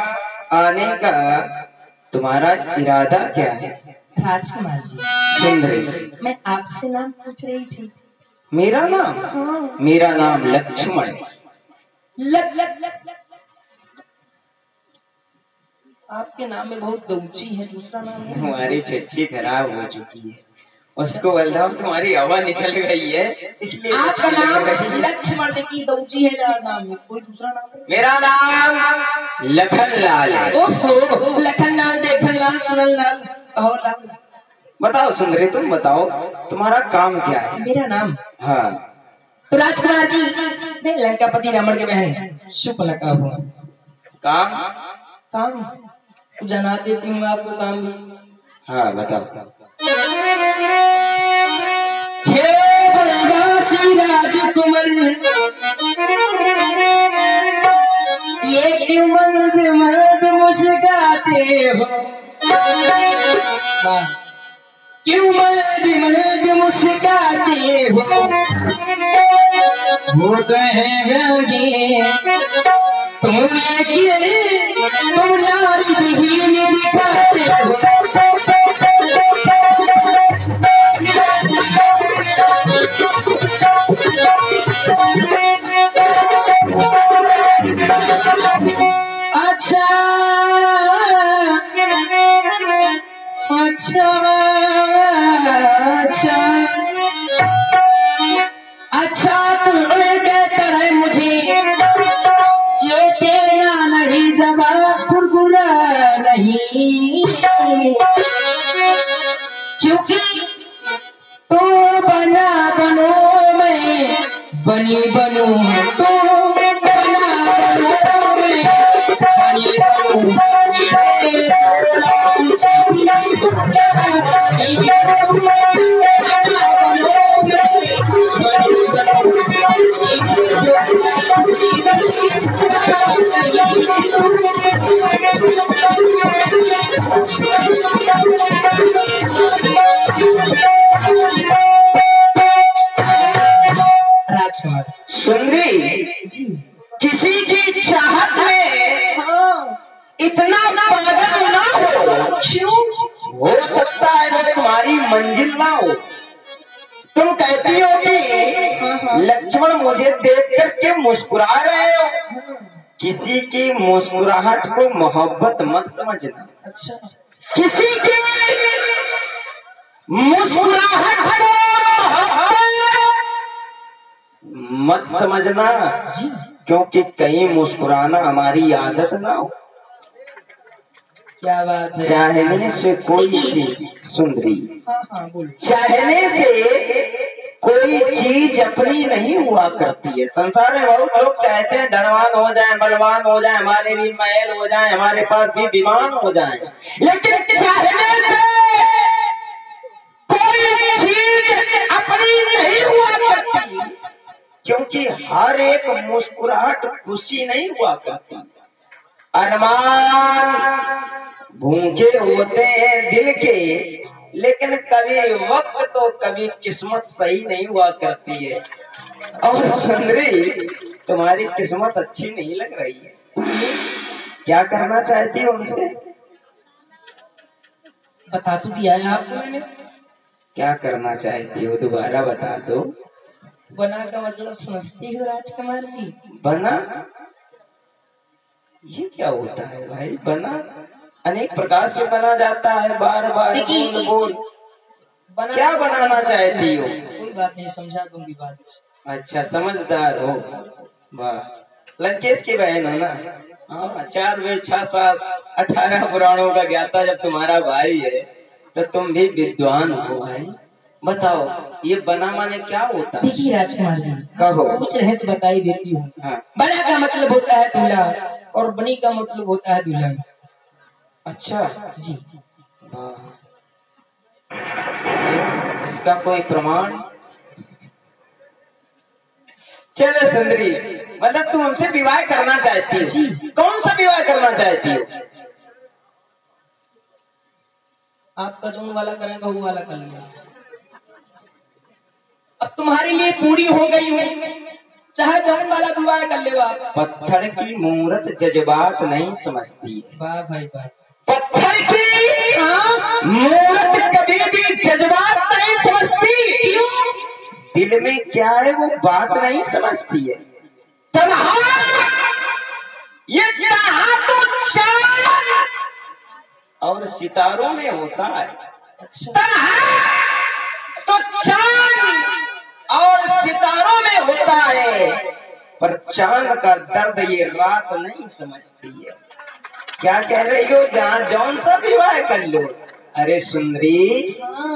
आने का तुम्हारा इरादा क्या है? राजकुमार जी, सुंदरी मैं आपसे नाम पूछ रही थी। मेरा नाम? हाँ। मेरा नाम लक्ष्मण है। लग लग लग लग आपके नाम में बहुत दौची है, दूसरा नाम है? हमारी चच्ची खराब हो चुकी है, उसको बोलता हूँ तुम्हारी हवा निकल गई है, इसलिए आपका चच्ची लग नाम रही है। लक्ष्मण की दौची है नाम में, कोई दूसरा नाम है? मेरा नाम लखन लाल है। ओहो, लखन लाल, देखन लाल, सुनन लाल, कहो लाल। बताओ सुंदरी, तुम बताओ तुम्हारा काम क्या है? मेरा नाम हाँ तो राजकुमार जी मैं लंकापति रावण के बहन शूर्पणखा हूँ। काम काम जना देती हूँ आपको काम भी। हाँ बताओ। हे बनवासी राजकुमार ये क्यों मर्द मर्द मुस्कुराते हो, क्यों मर्द मर्द मुस्कुराते हो, वो तो है व्यागी तुम नारी विहीन दिखाते हो। अच्छा अच्छा अच्छा अच्छा तुम कहता है मुझे ये देना नहीं जवाब गुरगुरा नहीं, क्योंकि तो बना बनो मैं बनी बनूं, तो बना बनो मैं बनी बनूं। राजकुमार सुंदरी जी किसी की चाहत में इतना पागल ना हो। क्यों? हो सकता है वो तुम्हारी मंजिल ना हो। तुम कहती हो कि लक्ष्मण मुझे देख करके मुस्कुरा रहे हो। किसी की मुस्कुराहट को मोहब्बत मत समझना। अच्छा किसी की मुस्कुराहट को मोहब्बत मत समझना, जी क्योंकि कहीं मुस्कुराना हमारी आदत ना हो। क्या बात है। चाहने से कोई चीज सुंदरी, हाँ बोलो। चाहने से कोई चीज अपनी नहीं हुआ करती है। संसार में बहुत लोग चाहते हैं धनवान हो जाएं, बलवान हो जाएं, हमारे भी महल हो जाएं, हमारे पास भी विमान हो जाएं, लेकिन चाहने से कोई चीज अपनी नहीं हुआ करती, क्योंकि हर एक मुस्कुराहट खुशी नहीं हुआ करती। अरमान भूखे होते हैं दिल के, लेकिन कभी वक्त तो कभी किस्मत सही नहीं हुआ करती है। और सुंदरी तुम्हारी किस्मत अच्छी नहीं लग रही है। क्या करना चाहती हो उनसे? बता तो दिया है आपको मैंने। क्या करना चाहती हो दोबारा बता दो। बना का मतलब समझती हो राजकुमार जी? बना ये क्या होता है भाई? बना अनेक प्रकार से बना जाता है। बार बार बोल बोल बना क्या बनाना चाहती हो? कोई बात नहीं, समझा दूंगी बात। अच्छा समझदार हो। वाह लंकेश की बहन हो ना? हाँ 4 वेद 6 7 18 पुराणों का ज्ञाता जब तुम्हारा भाई है तो तुम भी विद्वान हो भाई। बताओ ये बना माने क्या होता है? देखिए राजकुमार जी, कहो। पूछ रहे तो बता ही देती हूँ। हाँ। बना का मतलब होता है दूल्हा और बनी का मतलब होता है दुल्हन। अच्छा जी वाह, इसका कोई प्रमाण? चलो सुंदरी मतलब तुम हमसे विवाह करना चाहती हो? जी। कौन सा विवाह करना चाहती हो? आपका जोन वाला करेगा वो वाला कर लेगा। अब तुम्हारे लिए पूरी हो गई हूँ, चाहे जौन वाला विवाह कर ले। पत्थर की मूरत जज्बात नहीं समझती। वाह भाई वाह। पत्थर की मूरत कभी भी जज्बात नहीं समझती। क्यों? दिल में क्या है वो बात नहीं समझती है। तन्हा ये तन्हा तो चांद और सितारों में होता है। अच्छा तन्हा तो चांद और सितारों में होता है, पर चांद का दर्द ये रात नहीं समझती है। क्या कह रही हो? जहाँ जौन सा विवाह कर लो। अरे सुंदरी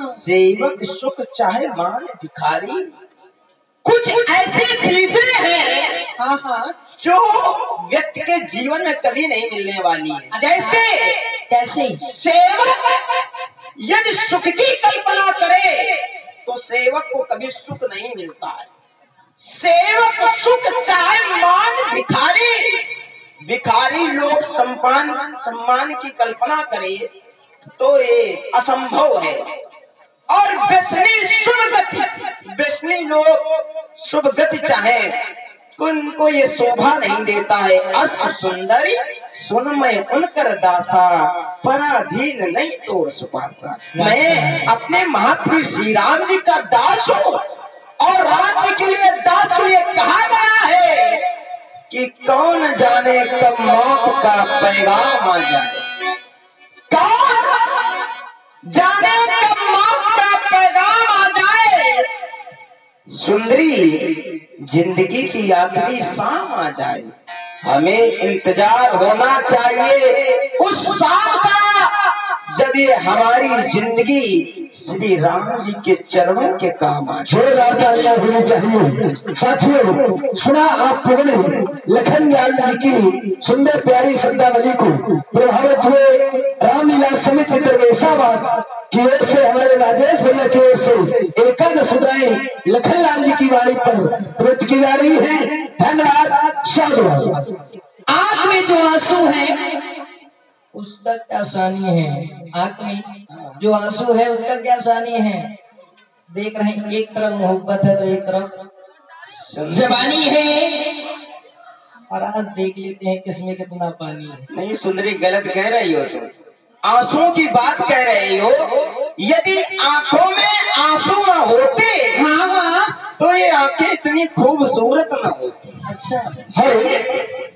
सेवक सुख चाहे मान भिखारी, कुछ ऐसी चीजें हैं हाँ हाँ जो व्यक्ति के जीवन में कभी नहीं मिलने वाली है। जैसे कैसे? सेवक यदि सुख की कल्पना करे तो सेवक को कभी सुख नहीं मिलता है। सेवक सुख चाहे मान भिखारी लोग सम्मान की कल्पना करे तो ये असंभव है। और व्यसनी लोग शुभ गति चाहे तो उनको ये शोभा नहीं देता है। अस्त सुंदरी सुन मैं उनकर दासा, पराधीन नहीं तो सुपासा। मैं अपने महापुरुष श्री राम जी का दास हूँ और राज्य के लिए दास के लिए कहा गया है कि कौन जाने कब मौत का पैगाम आ जाए। कौन जाने कब मौत का पैगाम आ जाए। सुंदरी जिंदगी की आखिरी शाम आ जाए। हमें इंतजार होना चाहिए उस शाम का जब ये हमारी जिंदगी श्री राम जी के चरणों के काम आ। जोरदार तालियां होनी चाहिए। साथियों, सुना आपने लखनलाल जी की सुंदर प्यारी शब्दावली को। प्रभावित हुए रामलीला समिति दरवेशाबाद की ओर से हमारे राजेश भैया की ओर से एकादश मुद्राएं लखनलाल जी की वाणी पर प्रस्तुत की जा रही है। धन्यवाद, साधुवाद। आंख में जो आंसू है उसका क्या सानी है? आंख में जो आंसू है उसका क्या सानी है? देख रहे हैं, एक तरफ मोहब्बत है तो एक तरफ जबानी है। और आज देख लेते हैं किसमें कितना पानी है। नहीं सुंदरी, गलत कह रही हो तुम। आंसुओं की बात कह रही हो। यदि आंखों में आंसू न होते हाँ हाँ तो ये आंखें इतनी खूबसूरत न होती। अच्छा है।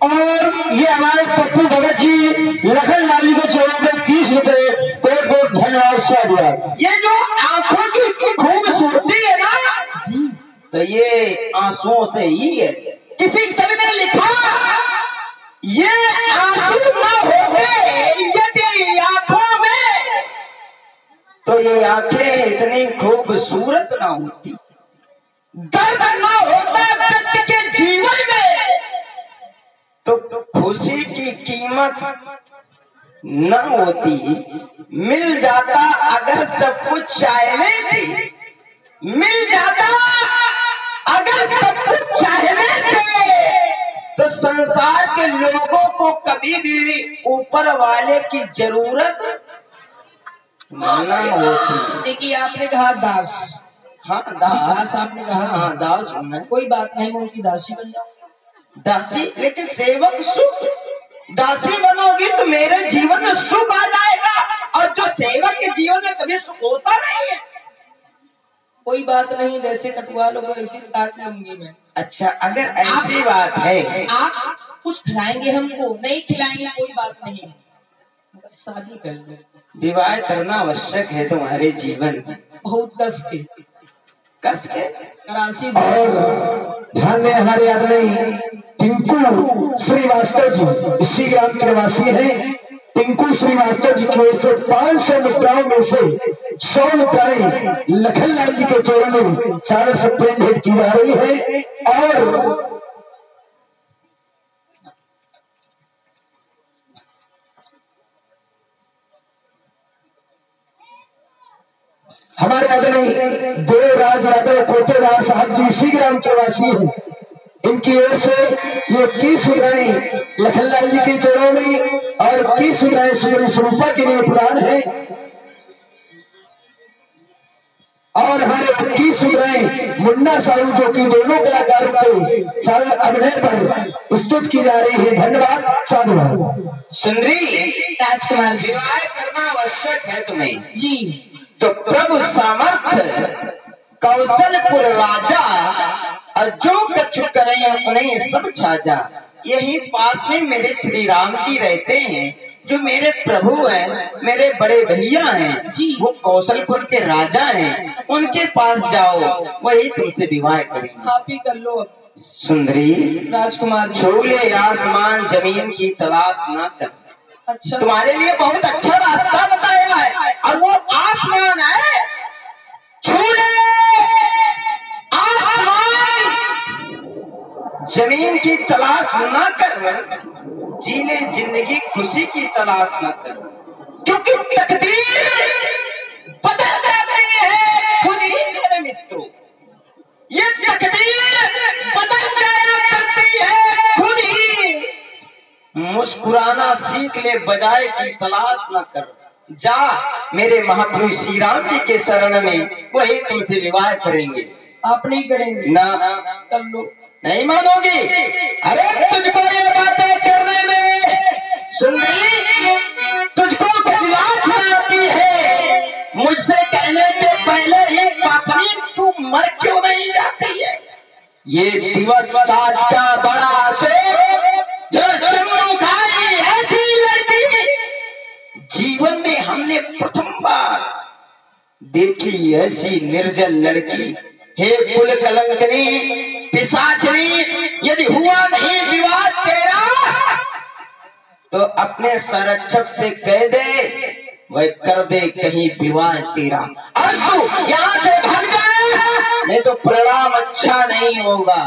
और ये हमारे पप्पू भगत जी लखनलाल जी को चढ़ाकर 30 रुपए बहुत बहुत धन्यवाद, साधुवाद। ये जो आंखों की खूबसूरती है ना जी, तो ये आंसुओं से ही है। किसी कवि ने लिखा ये आंसू न होते यदि आंखों में तो ये आंखें इतनी खूबसूरत ना होती। दर्द ना होता व्यक्ति के जीवन में तो खुशी की कीमत न होती। मिल जाता अगर सब कुछ चाहने से, मिल जाता अगर सब कुछ चाहने से तो संसार के लोगों को कभी भी ऊपर वाले की जरूरत न होती। देखिए आपने कहा दास। हाँ दास आपने कहा। हाँ दास हूँ मैं। कोई बात नहीं, मैं उनकी दासी बन जाऊंगा। दासी, लेकिन सेवक सुख। दासी बनोगी तो मेरे जीवन में सुख आ जाएगा और जो सेवक के जीवन में कभी सुख होता नहीं है। कोई बात नहीं, जैसे कटवा लो वैसे काट लूंगी मैं। अच्छा, अगर ऐसी बात है आप कुछ खिलाएंगे हमको? नहीं खिलाएंगे कोई बात नहीं, मतलब शादी कर लो। विवाह करना आवश्यक है तुम्हारे जीवन में। बहुत कस के करासी। और ध्यान दें, हमारे आदरणीय टिंकू श्रीवास्तव जी इसी ग्राम के निवासी हैं। टिंकू श्रीवास्तव जी की ओर से 500 मुद्राओं में से 100 मुद्राएं लखनलाल जी के चरणों में सागर से प्रेम भेंट की जा रही है। और हमारे आदरणीय देवराज यादव कोटेदार साहब जी इसी ग्राम के वासी हैं। इनकी ओर से ये 21 मुद्राएं लखनलाल जी के चरणों में और 21 मुद्राएं सूर्य स्वरूपा के लिए प्रदान है। और हमारे 21 मुद्राएं मुन्ना साहू जो कि दोनों कलाकारों के सागर अभिनय पर प्रस्तुत की जा रही है। धन्यवाद, साधुवाद। सुंदरी, राजकुमार जी, विवाह करना आवश्यक है तुम्हें जी। तो प्रभु सामर्थ कौशलपुर राजा और जो कछु करे उन्हें सब छाजा। यही पास में मेरे श्री राम जी रहते हैं, जो मेरे प्रभु हैं, मेरे बड़े भैया हैं जी। वो कौशलपुर के राजा हैं। उनके पास जाओ, वही तुमसे विवाह करेंगे। आप ही कर लो अब। सुंदरी, राजकुमार जी, छोले आसमान जमीन की तलाश ना कर। अच्छा तुम्हारे लिए बहुत अच्छा रास्ता बताया है और वो आसमान है। छू ले आसमान जमीन की तलाश ना कर, जीने जिंदगी खुशी की तलाश ना कर, क्योंकि तकदीर बदल जाती है खुद ही मेरे मित्रों। ये तकदीर बदल जाया करती है खुद ही। मुस्कुराना सीख ले बजाय की तलाश ना कर, जा मेरे महापुरुष श्री राम जी के शरण में, वही तुमसे विवाह करेंगे। आप नहीं करेंगे ना कर लो। नहीं मानोगी? अरे तुझको ये बातें करने में सुंदरी, तुझको खजलाहट आती है, मुझसे कहने के पहले ही पापनी तू मर क्यों नहीं जाती है? ये दिवस आज का बड़ा अशोक जो सम्मुख आई ऐसी लड़की जीवन में हमने प्रथम बार देखी, ऐसी निर्जल लड़की। हे कुल कलंकनी पिशाचनी, यदि हुआ नहीं विवाह तेरा तो अपने संरक्षक से कह दे वह कर दे कहीं विवाह तेरा, और तू यहाँ से भाग जा, नहीं तो परिणाम अच्छा नहीं होगा।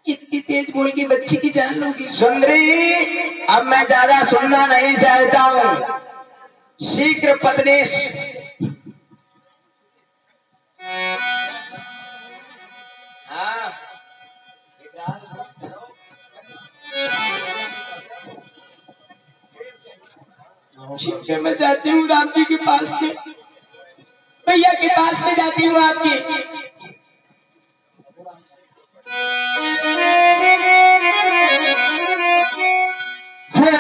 इतनी तेज बोल के बच्ची की जान लोगी। सुंदरी, अब मैं ज्यादा सुनना नहीं चाहता हूँ, शीघ्र पत्नी ठीक है, मैं जाती हूँ राम जी के पास में, भैया के पास में जाती हूँ आपके।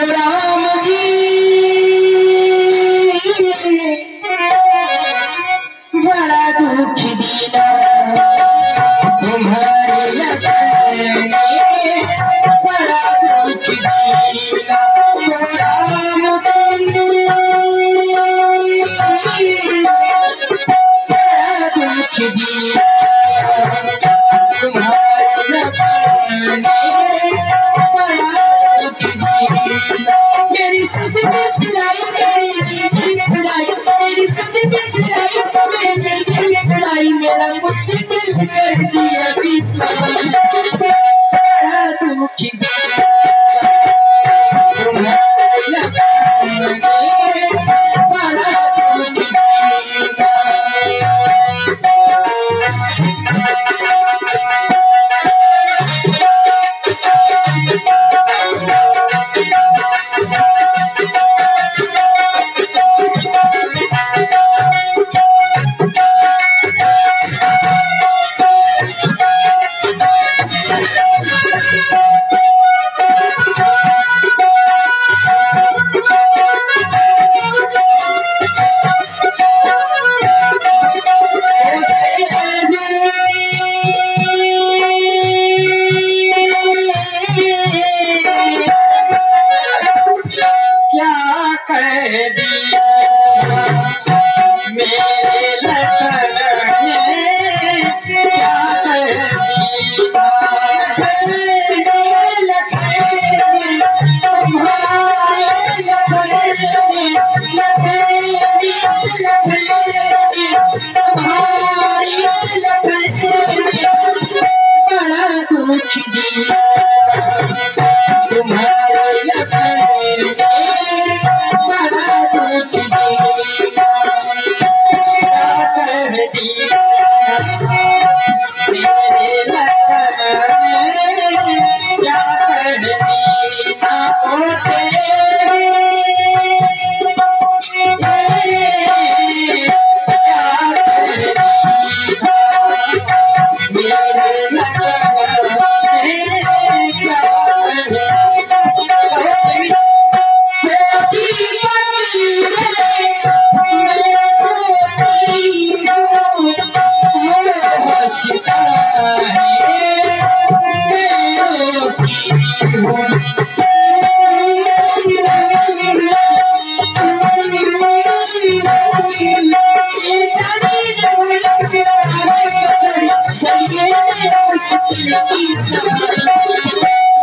राम जी बड़ा दुख दीना तुम्हारे लगन में, बड़ा दुख दीना राम जी, बड़ा दुख दीना तुम्हारे लगन में, बड़ा दुख दीना। मेरी सुध में सिलाई, मेरी दिल खुलाई, मेरी सुध में सिलाई, मेरी दिल खुलाई, मेरा मुश्किल कर दिया जीना, बड़ा दुख दीना तुम्हारे लगन में, बड़ा दुख दीना।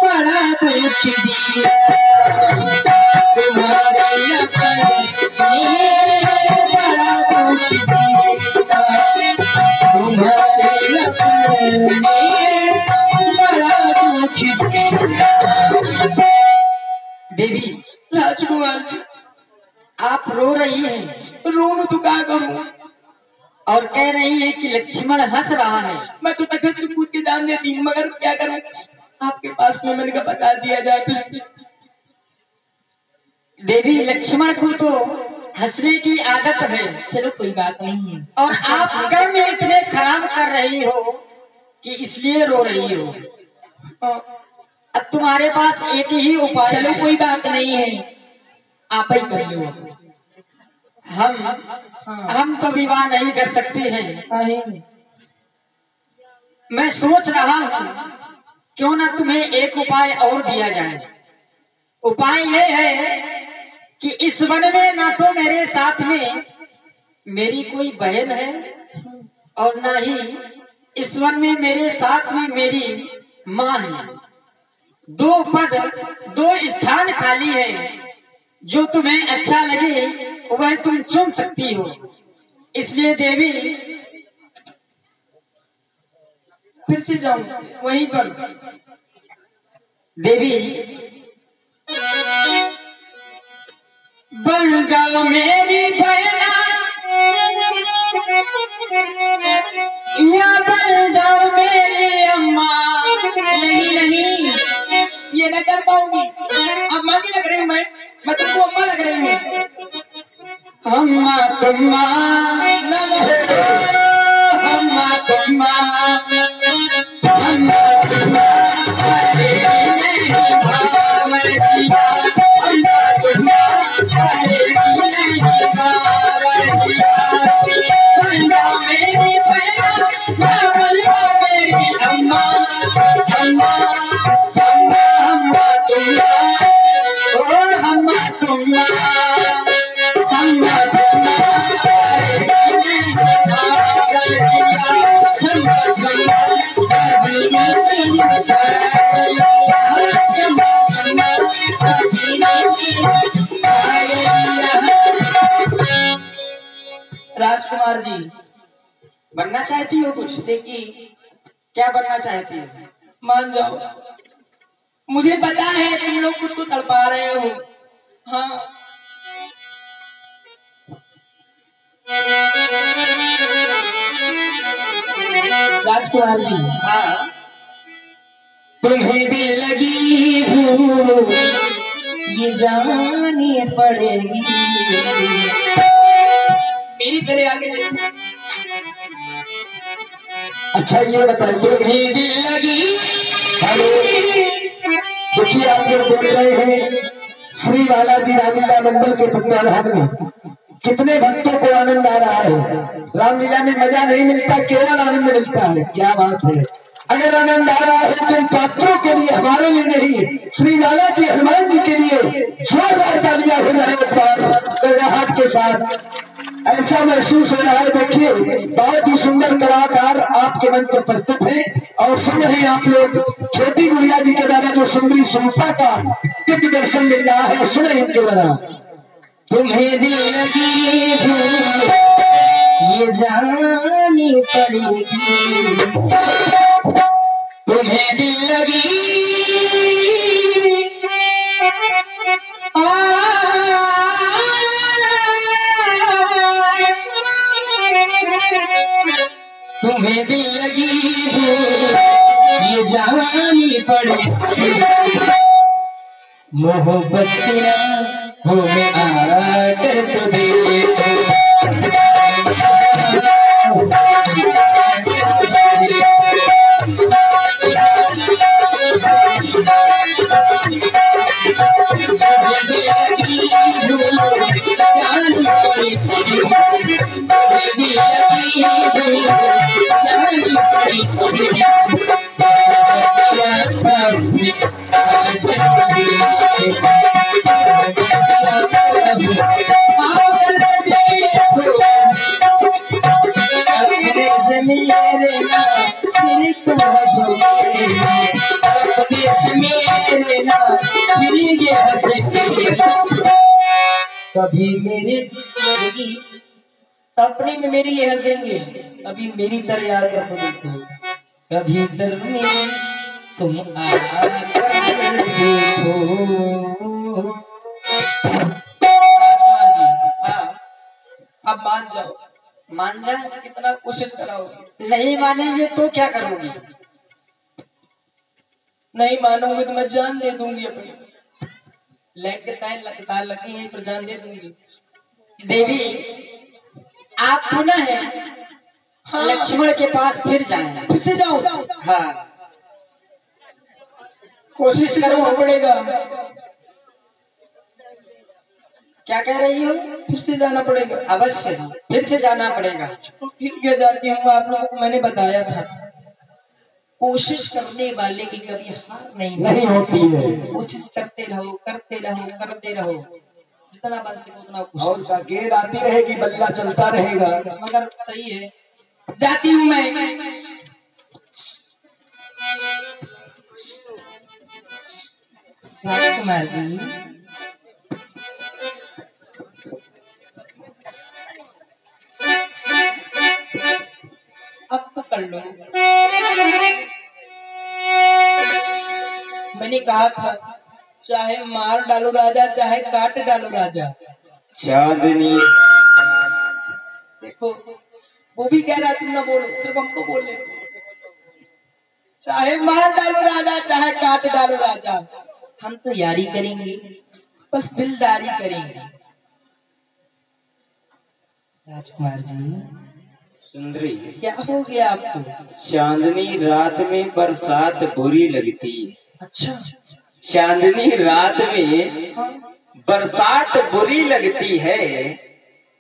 बड़ा दुख दिया तुम्हारे लगन में, बड़ा दुख दिया तुम्हारे लगन में, और कह रही है कि लक्ष्मण हंस रहा है। मैं तो तक से कूद के जान देती हूँ, मगर क्या करूँ, आपके पास में मैंने कहा बता दिया जाए कुछ। देवी लक्ष्मण को तो हंसने की आदत है। चलो कोई बात नहीं है। और आप कर्म इतने खराब कर रही हो कि इसलिए रो रही हो। अब तुम्हारे पास एक ही उपाय। चलो कोई बात नहीं है, आप ही कर लो। हम तो विवाह नहीं कर सकते हैं। मैं सोच रहा हूँ क्यों ना तुम्हें एक उपाय और दिया जाए। उपाय यह है कि इस वन में ना तो मेरे साथ में मेरी कोई बहन है और ना ही इस वन में मेरे साथ में मेरी माँ है। दो पद, दो स्थान खाली है। जो तुम्हें अच्छा लगे वह तुम चुन सकती हो। इसलिए देवी फिर से जाऊं वहीं पर। देवी बन जाओ मेरी बहना या बन जाओ मेरी अम्मा। नहीं नहीं, ये न कर पाऊंगी। अब माँ की लग रही हूँ मैं तुमको अम्मा लग रही हूँ। अम्मा तुम्मा ना अम्मा तुम्मा अम्मा तुम्मा राजकुमार जी बनना चाहती हो कुछ? देखिए, क्या बनना चाहती हो? मान जाओ, मुझे पता है तुम लोग खुद को तड़पा रहे हो। हाँ, राजकुमार जी, हाँ, तुम्हें दिल लगी भूख ये जानी पड़ेगी। मेरी तरह आगे देखो। अच्छा ये बताइए, तुम्हें दिल लगी। देखिए आप लोग देख रहे हैं श्री बालाजी रामलीला मंडल के तत्वाधान में कितने भक्तों को आनंद आ रहा है। रामलीला में मजा नहीं मिलता, केवल आनंद मिलता है। क्या बात है। अगर आनंद आ रहा है तो इन पात्रों के लिए, हमारे लिए नहीं, श्री बालाजी हनुमान जी के लिए जोरदार तालियां हो जाए एक बार राहत के साथ। ऐसा महसूस हो रहा है। देखिए बहुत ही सुंदर कलाकार आपके मन पर प्रस्तुत है और सुन रहे हैं आप लोग छोटी गुड़िया जी के द्वारा जो सुंदरी स्वरूपा का दिव्य दर्शन मिल रहा है। सुने इनके द्वारा। तुम्हें दिल लगी भूख ये जानी पड़ेगी। तुम्हें दिल लगी तुम्हें दिल लगी भूख ये जानी पड़ेगी। मोहब्बत तेरा हो में आकर तो देखो। कभी मेरी लड़की अपने में मेरी ये हंसेंगे, कभी मेरी तरह आकर तो देखो। कभी इधर मेरी तुम आकर देखो। राजकुमार जी, हाँ अब मान जाओ, मान जा। कितना कोशिश कराओ, नहीं मानेंगे तो क्या करोगी? नहीं मानोगे तो मैं जान दे दूंगी अपनी। लाइट के तार लगी है पर जान दे दूंगी। देवी आप पुनः हाँ। लक्ष्मण के पास फिर जाएं। फिर से जाओ। हाँ कोशिश करो। करना पड़ेगा। क्या कह रही हो? फिर से जाना पड़ेगा। अवश्य फिर से जाना पड़ेगा। तो ठीक है जाती हूँ। आप लोगों को मैंने बताया था कोशिश करने वाले की कभी हार नहीं होती है। कोशिश करते रहो करते रहो करते रहो, जितना बन सके उतना और कोशिश। उसका गेंद आती रहेगी, बल्ला चलता रहेगा। मगर सही है, जाती हूँ मैं। राजकुमार जी अब तो कर लो। मैंने कहा था चाहे मार डालो राजा चाहे काट डालो राजा। चांदनी देखो वो भी कह रहा तुम ना बोलो, सिर्फ हमको बोले। चाहे मार डालो राजा चाहे काट डालो राजा, हम तो यारी करेंगे, बस दिलदारी करेंगे। राजकुमार जी सुंदरी, क्या हो गया आपको? चांदनी रात में बरसात बुरी लगती है। अच्छा चांदनी रात में हाँ। बरसात बुरी लगती है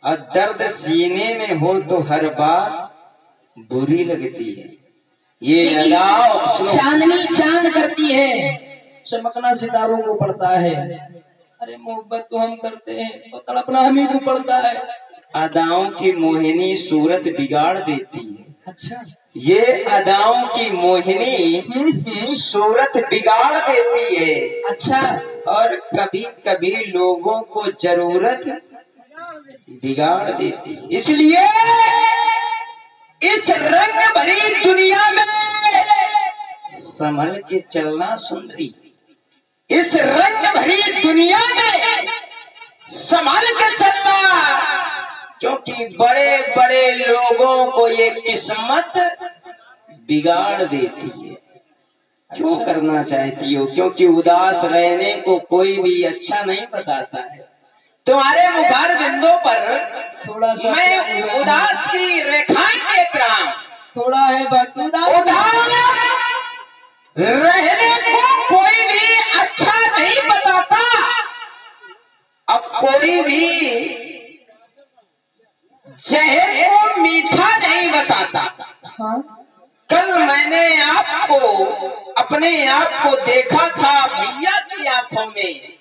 और दर्द सीने में हो तो हर बात बुरी लगती है। ये लगाओ सुनो। चांदनी चांद करती है, चमकना सितारों को पड़ता है। अरे मोहब्बत तो हम करते हैं तो तड़पना हम ही को पड़ता है। अदाओं की मोहिनी सूरत बिगाड़ देती है। अच्छा ये अदाओं की मोहिनी सूरत बिगाड़ देती है। अच्छा और कभी कभी लोगों को जरूरत बिगाड़ देती है। इसलिए इस रंग भरी दुनिया में संभल के चलना सुंदरी। इस रंग भरी दुनिया में संभल के चलना, क्योंकि बड़े बड़े लोगों को ये किस्मत बिगाड़ देती है। क्यों करना चाहती हो? क्योंकि उदास रहने को कोई भी अच्छा नहीं बताता है। तुम्हारे मुखार बिंदों पर थोड़ा सा मैं उदास की रेखाएं देख रहा हूं। थोड़ा है बाकी उदास रहने को कोई भी अच्छा नहीं बताता। अब कोई भी जहर को मीठा नहीं बताता। हाँ कल मैंने आपको अपने आप को देखा था भैया की आंखों में।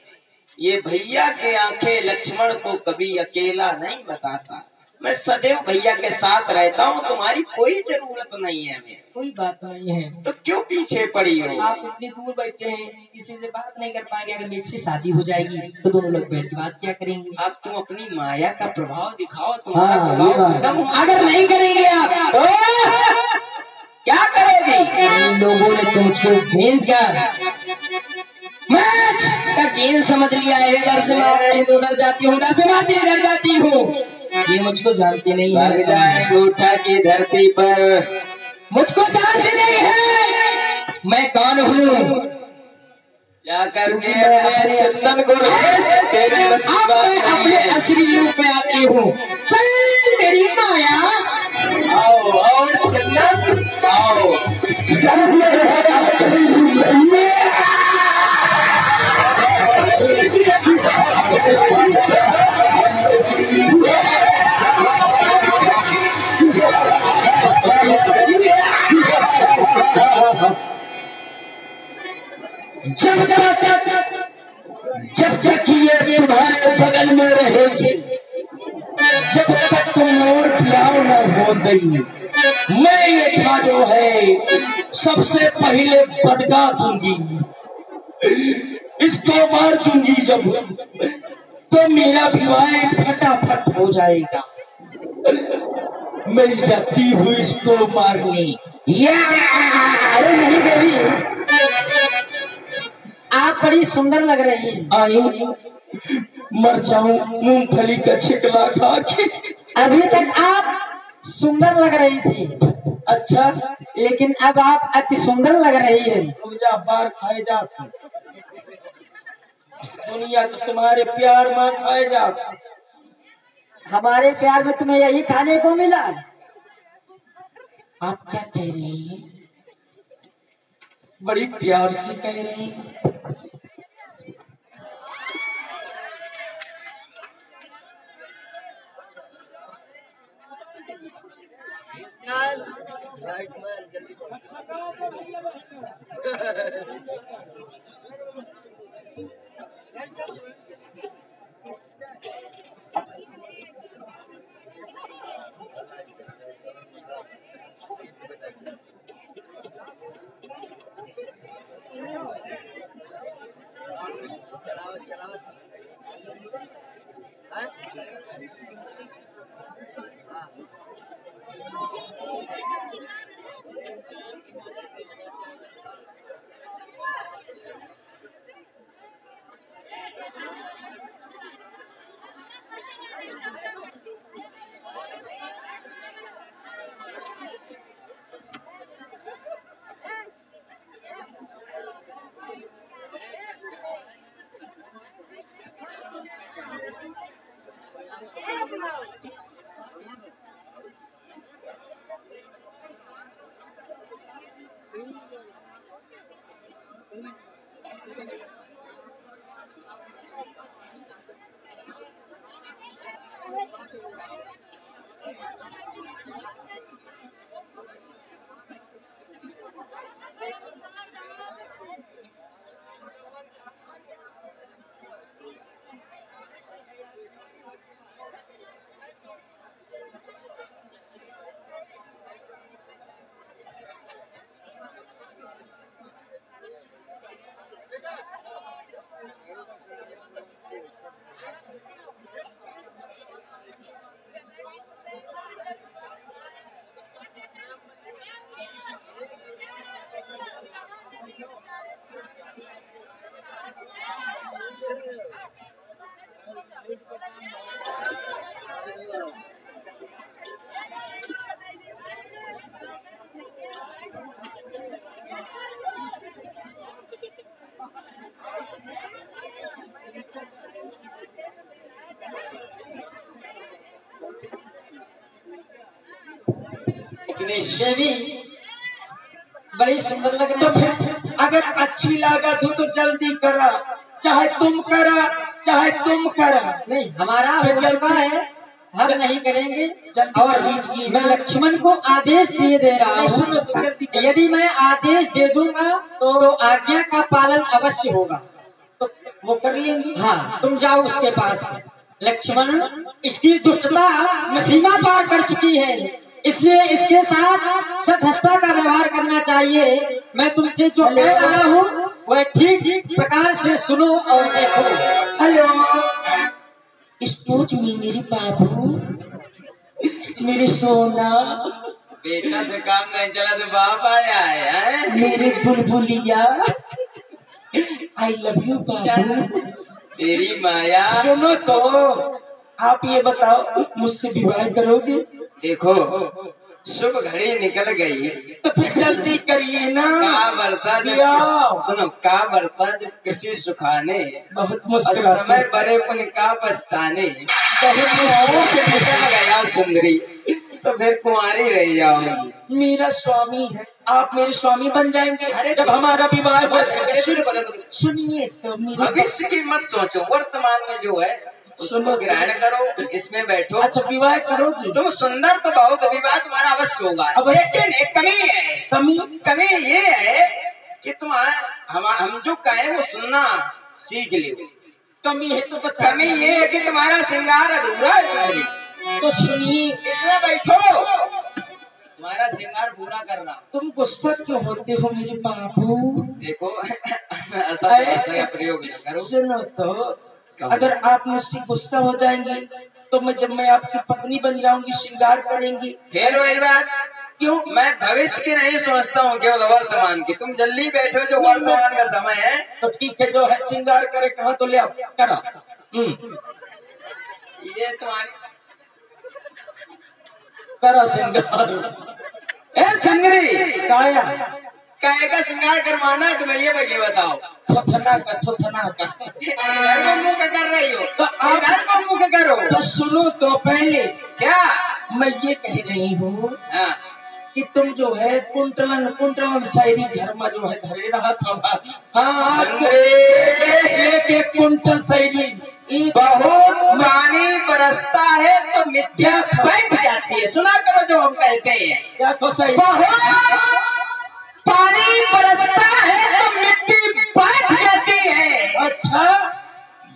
ये भैया की आंखें लक्ष्मण को कभी अकेला नहीं बताता। मैं सदैव भैया के साथ रहता हूँ, तुम्हारी कोई जरूरत नहीं है हमें। कोई बात नहीं है। तो क्यों पीछे पड़ी हो? आप इतनी दूर बैठे हैं, किसी से बात नहीं कर पाएंगे। अगर मेरी से शादी हो जाएगी तो दोनों लोग बैठ के बात क्या करेंगे? अब तुम अपनी माया का प्रभाव दिखाओ। तुम्हारा हाँ, प्रभाव ये बात। खत्म हो। अगर नहीं करेंगे आप तो क्या करोगी? इन लोगों ने तो मुझको गेंद का गेंद समझ लिया है। इधर से मारते हैं तो उधर जाती हूँ, उधर से मारते हैं इधर जाती हूँ। ये मुझको जानते नहीं है। अंगूठा की धरती पर मुझको जानते नहीं है मैं कौन हूँ। क्या करके मैं अपने चंदन को तेरे बस की बात नहीं अपने है। असली रूप में आती हूँ। चल मेरी माया, आओ आओ चंदन आओ। जब तक ये तुम्हारे बगल में रहेगी, जब तक तुम और प्यार न हो गई, मैं ये था जो है सबसे पहले बदगा दूंगी। इसको मार दूंगी जब, तो मेरा विवाह फटाफट हो जाएगा। मैं जाती हूँ इसको मारने। अरे नहीं देवी, आप बड़ी सुंदर लग रही हैं। आई मर जाऊं मूंगफली का छिकला खा के। अभी तक आप सुंदर लग रही थी, अच्छा लेकिन अब आप अति सुंदर लग रही है। रुक जा, बार खाए जा। दुनिया तो तुम्हारे प्यार में खाए जा। हमारे प्यार में तुम्हें यही खाने को मिला। आप क्या कह रहे हैं? बड़ी प्यार से कह रहे हैं। देवी बड़ी सुंदर लग तो रही है। फिर अगर अच्छी लागत हो तो जल्दी करा, चाहे तुम करा चाहे तुम करा। नहीं, हमारा हो चुका है, हम नहीं करेंगे। जल्दी और कीजिए। मैं लक्ष्मण को आदेश दिए दे रहा नहीं, हूँ। सुनो तो जल्दी करो। यदि मैं आदेश दे दूंगा तो आज्ञा का पालन अवश्य होगा। तो वो कर लेंगे। हाँ, तुम जाओ उसके पास। लक्ष्मण, इसकी दुष्टता सीमा पार कर चुकी है, इसलिए इसके साथ सठस्ता का व्यवहार करना चाहिए। मैं तुमसे जो कह रहा हूँ वह ठीक प्रकार से सुनो और देखो। हेलो, एक्सक्यूज मी मेरे बाबू, मेरे सोना, बेटा से काम नहीं चला तो बाप आया है। मेरे बुलबुलिया, आई लव यू बाबू। तेरी माया। सुनो तो, आप ये बताओ मुझसे विवाह करोगे? देखो, शुभ घड़ी निकल गई तो फिर जल्दी करिए ना। का वर्षा दिया। सुनो, का वर्षा जब कृषि सुखाने बहुत और मुश्किल समय बड़े पुन का पछताने, बहुत निकल गया सुंदरी तो फिर कुंवारी रह जाओगी। मेरा स्वामी है, आप मेरे स्वामी बन जाएंगे जब हमारा विवाह हो जाएगा। सुनिए तो मेरे। भविष्य की मत सोचो, वर्तमान में जो है उसको ग्रहण करो, इसमें बैठो। अच्छा, विवाह करोगी? तुम सुंदर तो बहुत, विवाह तुम्हारा अवश्य होगा। लेकिन एक कमी है। कमी ये है कि तुम हम जो कहें वो सुनना सीख लो। कमी है तो बता। कमी ये है कि तुम्हारा श्रृंगार अधूरा है सुंदरी। तो सुनिए, इसमें बैठो, तुम्हारा श्रृंगार पूरा करना। तुम गुस्सा क्यों होते हो मेरे बाबू? देखो, ऐसा भाषा का प्रयोग न करो। सुनो तो, अगर आप मुझसे गुस्सा हो जाएंगे तो जब मैं आपकी पत्नी बन जाऊंगी, श्रृंगार करेंगी। फिर वही बात, क्यों? मैं भविष्य की नहीं सोचता हूँ, केवल वर्तमान की। तुम जल्दी बैठो, जो वर्तमान का समय है। तो ठीक है, जो है श्रृंगार करे, कहा तो ले आओ, करा। ये तुम्हारी करा श्रृंगार। ए सुंदरी, काया काहे का श्रृंगार करवाना है तुम्हें, ये पहले बताओ। थोथना का इधर को मुंह कर रही हो, तो आप इधर को मुंह करो। तो सुनो तो पहले, क्या? मैं ये कह रही हूँ हाँ, कि तुम जो है कुंटलन कुंटलन शायरी घर में जो है धरे रहा था। हाँ एक एक कुंटल शायरी बहुत पानी बरसता है तो मिट्टी बैठ जाती है, सुना करो जो हम कहते हैं। क्या तो सही, बहुत पानी बरसता है तो मिट्टी बैठ जाती है। अच्छा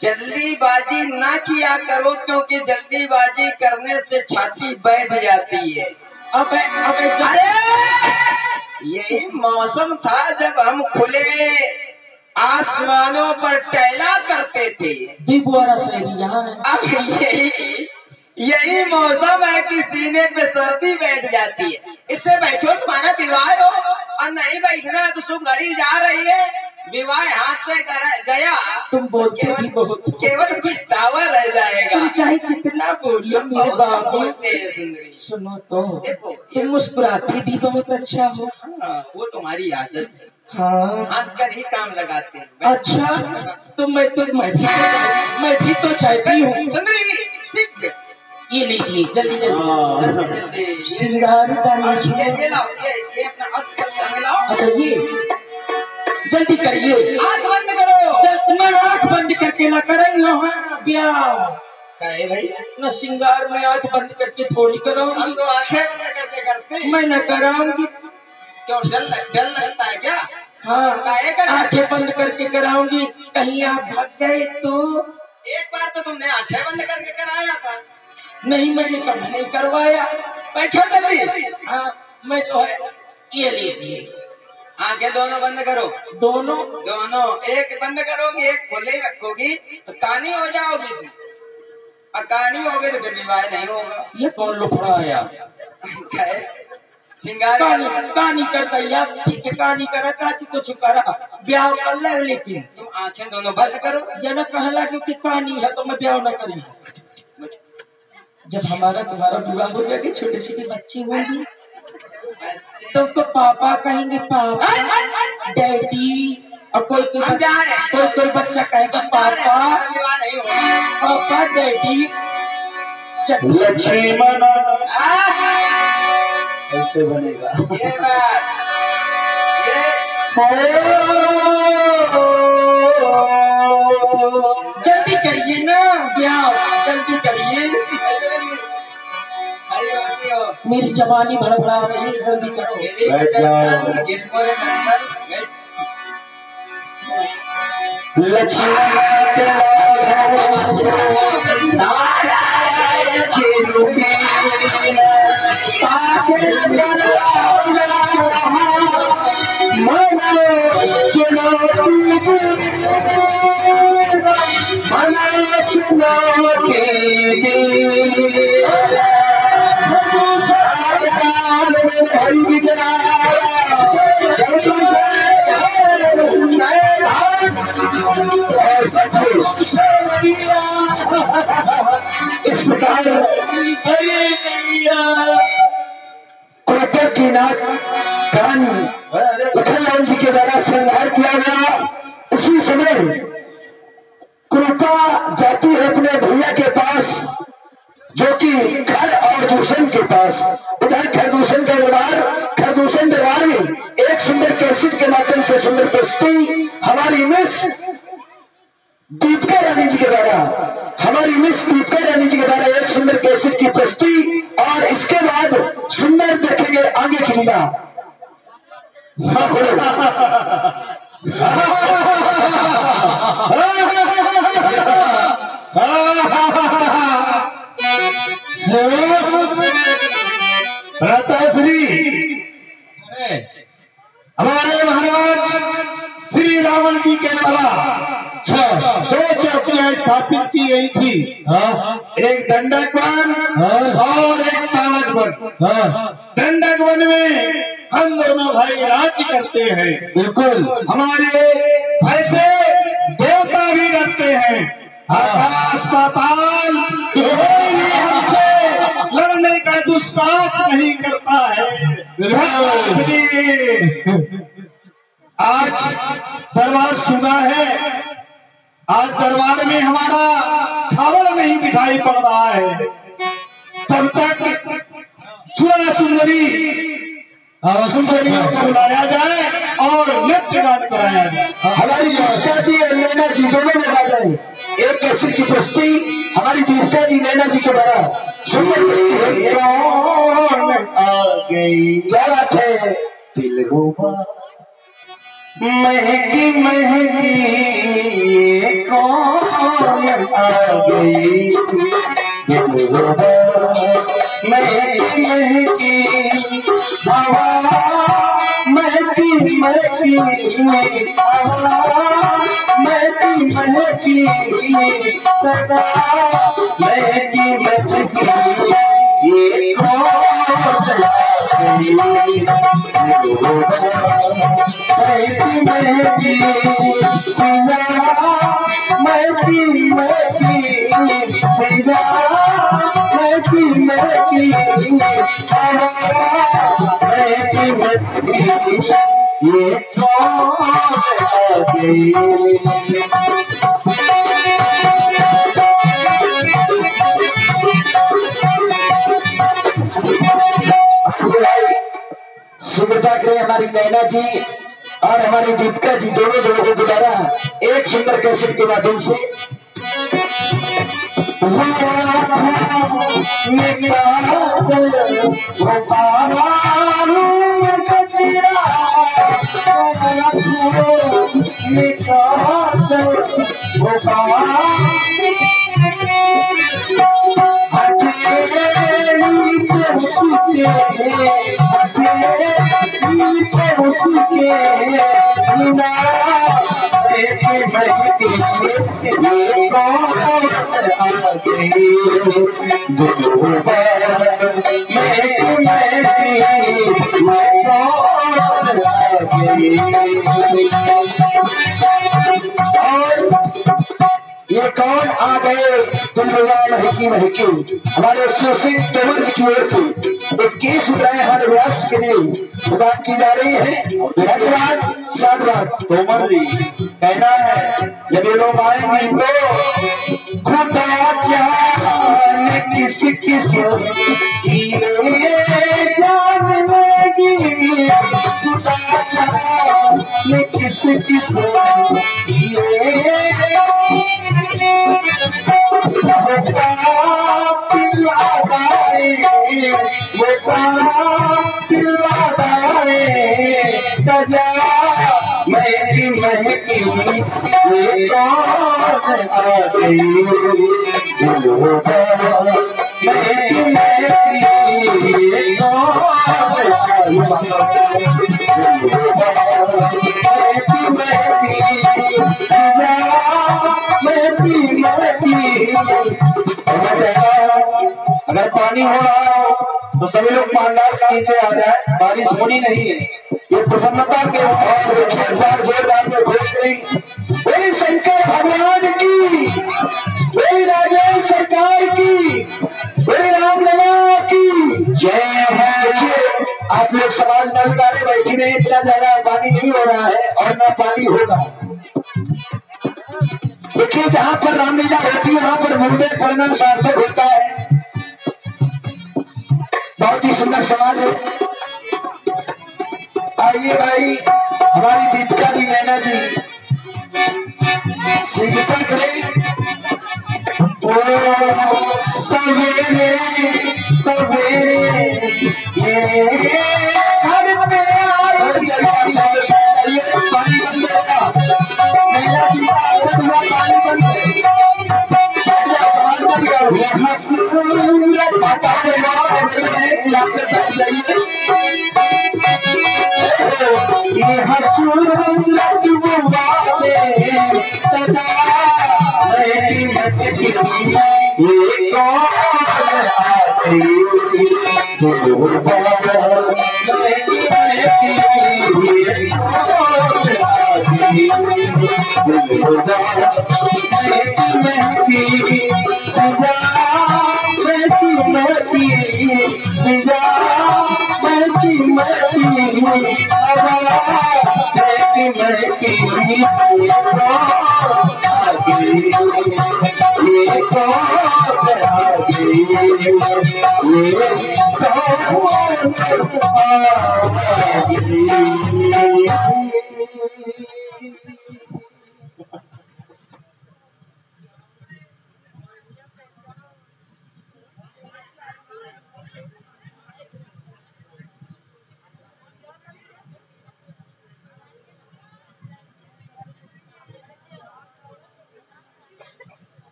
जल्दीबाजी ना किया करो, क्योंकि जल्दीबाजी करने से छाती बैठ जाती है। अब अरे यही मौसम था जब हम खुले आसमानों पर टहला करते थे। दीवारा शायरी यहाँ है। अब यही मौसम है कि सीने पे सर्दी बैठ जाती है। इससे बैठो तुम्हारा विवाह हो, और नहीं बैठना है तो शुभ घड़ी जा रही है, विवाह हाथ से गया। तुम बोलते भी बहुत हो। केवल पछतावा रह जाएगा। तुम चाहे कितना बोलो मेरे बाबू। बोलते हैं सुंदरी। सुनो तो, देखो तुम मुस्कुराते भी बहुत अच्छा हो। हाँ, वो तुम्हारी आदत है, हाँ हंसकर ही काम लगाते हैं। अच्छा, तो मैं भी तो चाहती हूँ। सुंदरी सीख, ये लीजिए जल्दी जल्दी जल्दी श्रृंगार दानी ये लाओ, ये अपना अस्त्र शस्त्र लाओ। अच्छा ये जल्दी करिए, आंख बंद करो। मैं आँख बंद करके ना करेंगे हाँ ब्याह कहे भाई, न श्रृंगार में आँख बंद करके थोड़ी हम कराऊंगी। तो आंखें बंद करके करते। मैं न कराऊंगी। क्यों, डर लगता है क्या? हाँ काहे का डर? आँखें बंद करके कराऊंगी, कहीं आप भाग गए तो। एक बार तो तुमने आंखें बंद करके कराया था। नहीं मैंने कभी नहीं करवाया। बैठो जल्दी। हाँ मैं जो है ये लीजिए, आंखें दोनों बंद करो। दोनों दोनों, एक बंद करोगी एक खोले ही रखोगी तो कानी हो जाओगी तुम, और कानी होगी तो फिर विवाह नहीं होगा। ये कौन लुफड़ा आया? सिंगार कहानी करता या ठीक है, कहानी करा चाहती कुछ करा ब्याह कर ले, लेकिन तुम आंखें दोनों बंद करो। ये न कहला क्योंकि कहानी है तो मैं ब्याह न करी। जब हमारा तुम्हारा विवाह हो जाएगा, छोटे छोटे बच्चे होंगे तो पापा कहेंगे, पापा डैडी, और कोई कोई बच्चा कहेगा पापा, विवाह नहीं होगा। पापा डैडी। लक्ष्मण ऐसे बनेगा। ये बात, जल्दी करिए ना ब्याह, जल्दी करिए, मेरी जवानी भड़बड़ा रही है, जल्दी करो। बैठ जाओ। जिसको रे नंदन, लक्ष्मण इस प्रकार कृपा की नाक कान लखनलाल जी के द्वारा श्रृंगार किया गया। उसी समय कृपा जाती है अपने भैया के पास, जो कि खर और दूषण के पास। उधर खरदूषण का दरबार, खरदूषण दरबार में एक सुंदर कैसेट के माध्यम से सुंदर प्रस्तुति हमारी मिस दीपिका रानी जी के द्वारा, हमारी मिस दीपिका रानी जी के द्वारा एक सुंदर कैसेट की प्रस्तुति, और इसके बाद सुंदर देखेंगे आगे की लीला। हाँ खोलो। भ्राताश्री हमारे महाराज श्री रावण जी के द्वारा दो चौकियां स्थापित की गई थी। एक दंडक वन और एक ताड़क वन। दंडक वन में हम दोनों भाई राज्य करते हैं। बिल्कुल हमारे भय से देवता भी डरते हैं, आकाश पाताल कोई भी हमसे लड़ने का दुस्साहस नहीं करता है। आज दरबार सुना है, आज दरबार में हमारा खावड़ नहीं दिखाई पड़ रहा है, तब तक सुरा सुंदरियों को बुलाया जाए और नृत्य गान कराया जाए। हमारी दीपिका जी और नैना जी दोनों लोग आ जाए। एक कैसेट की पुष्टि हमारी दीपिका जी नैना जी के द्वारा सुंदर पुष्टि है। कौन आ गई, क्या बात है, दिलरुबा महकी महकी, ये कौन आ गई, दिलरुबा महकी महकी, हवा महकी महकी, हवा महकी महकी, सदा महकी महकी, ये कौन ये सुब्रता करें हमारी नैना जी और हमारी दीपिका जी दोनों लोगों के द्वारा एक सुंदर कैसेट के माध्यम से ये कौन आ गए दिलरुबा महकी महकी, हमारे सिंह तोमर जी की ओर से एक केस उठाए हमारे व्यास के लिए बात की जा रही है। धन्यवाद, साधुवाद। तोमर जी कहना है, जब ये लोग आएंगे तो खुदा जाने किस किस की जान लगी, खुदा जाने किस किस की महकी महकी, ये कौन आ गई, दिलरुबा महकी महकी, ये कौन आ गई, दिलरुबा महकी महकी, अगर पानी हो रहा हो तो सभी लोग पंडाल के नीचे आ जाए, बारिश होनी नहीं है। ये प्रसन्नता के और देखिए एक बार जोरदार में घोष गई, बोली शंकर भगवान की, बोली राजेश सरकार की, बोली रामलला की जय हो। आप लोग समाज नल वाले बैठी में इतना ज्यादा पानी नहीं हो रहा है और ना पानी होगा। देखिए जहाँ पर रामलीला होती है वहां पर मुर्दे पड़ना सार्थक होता है। बहुत ही सुंदर समाज है। आइए भाई, हमारी दीपिका जी नैना जी सीखता करें। सवेरे सवेरे मेरे घर पे पानी बंद होगा, नैना जी का पानी बंद समाज बंद करो। ये हसूरत सदा ये कौन आ गई, दिलरुबा महकी महकी,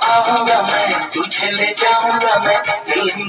आऊंगा मैं, तुझे ले जाऊंगा मैं।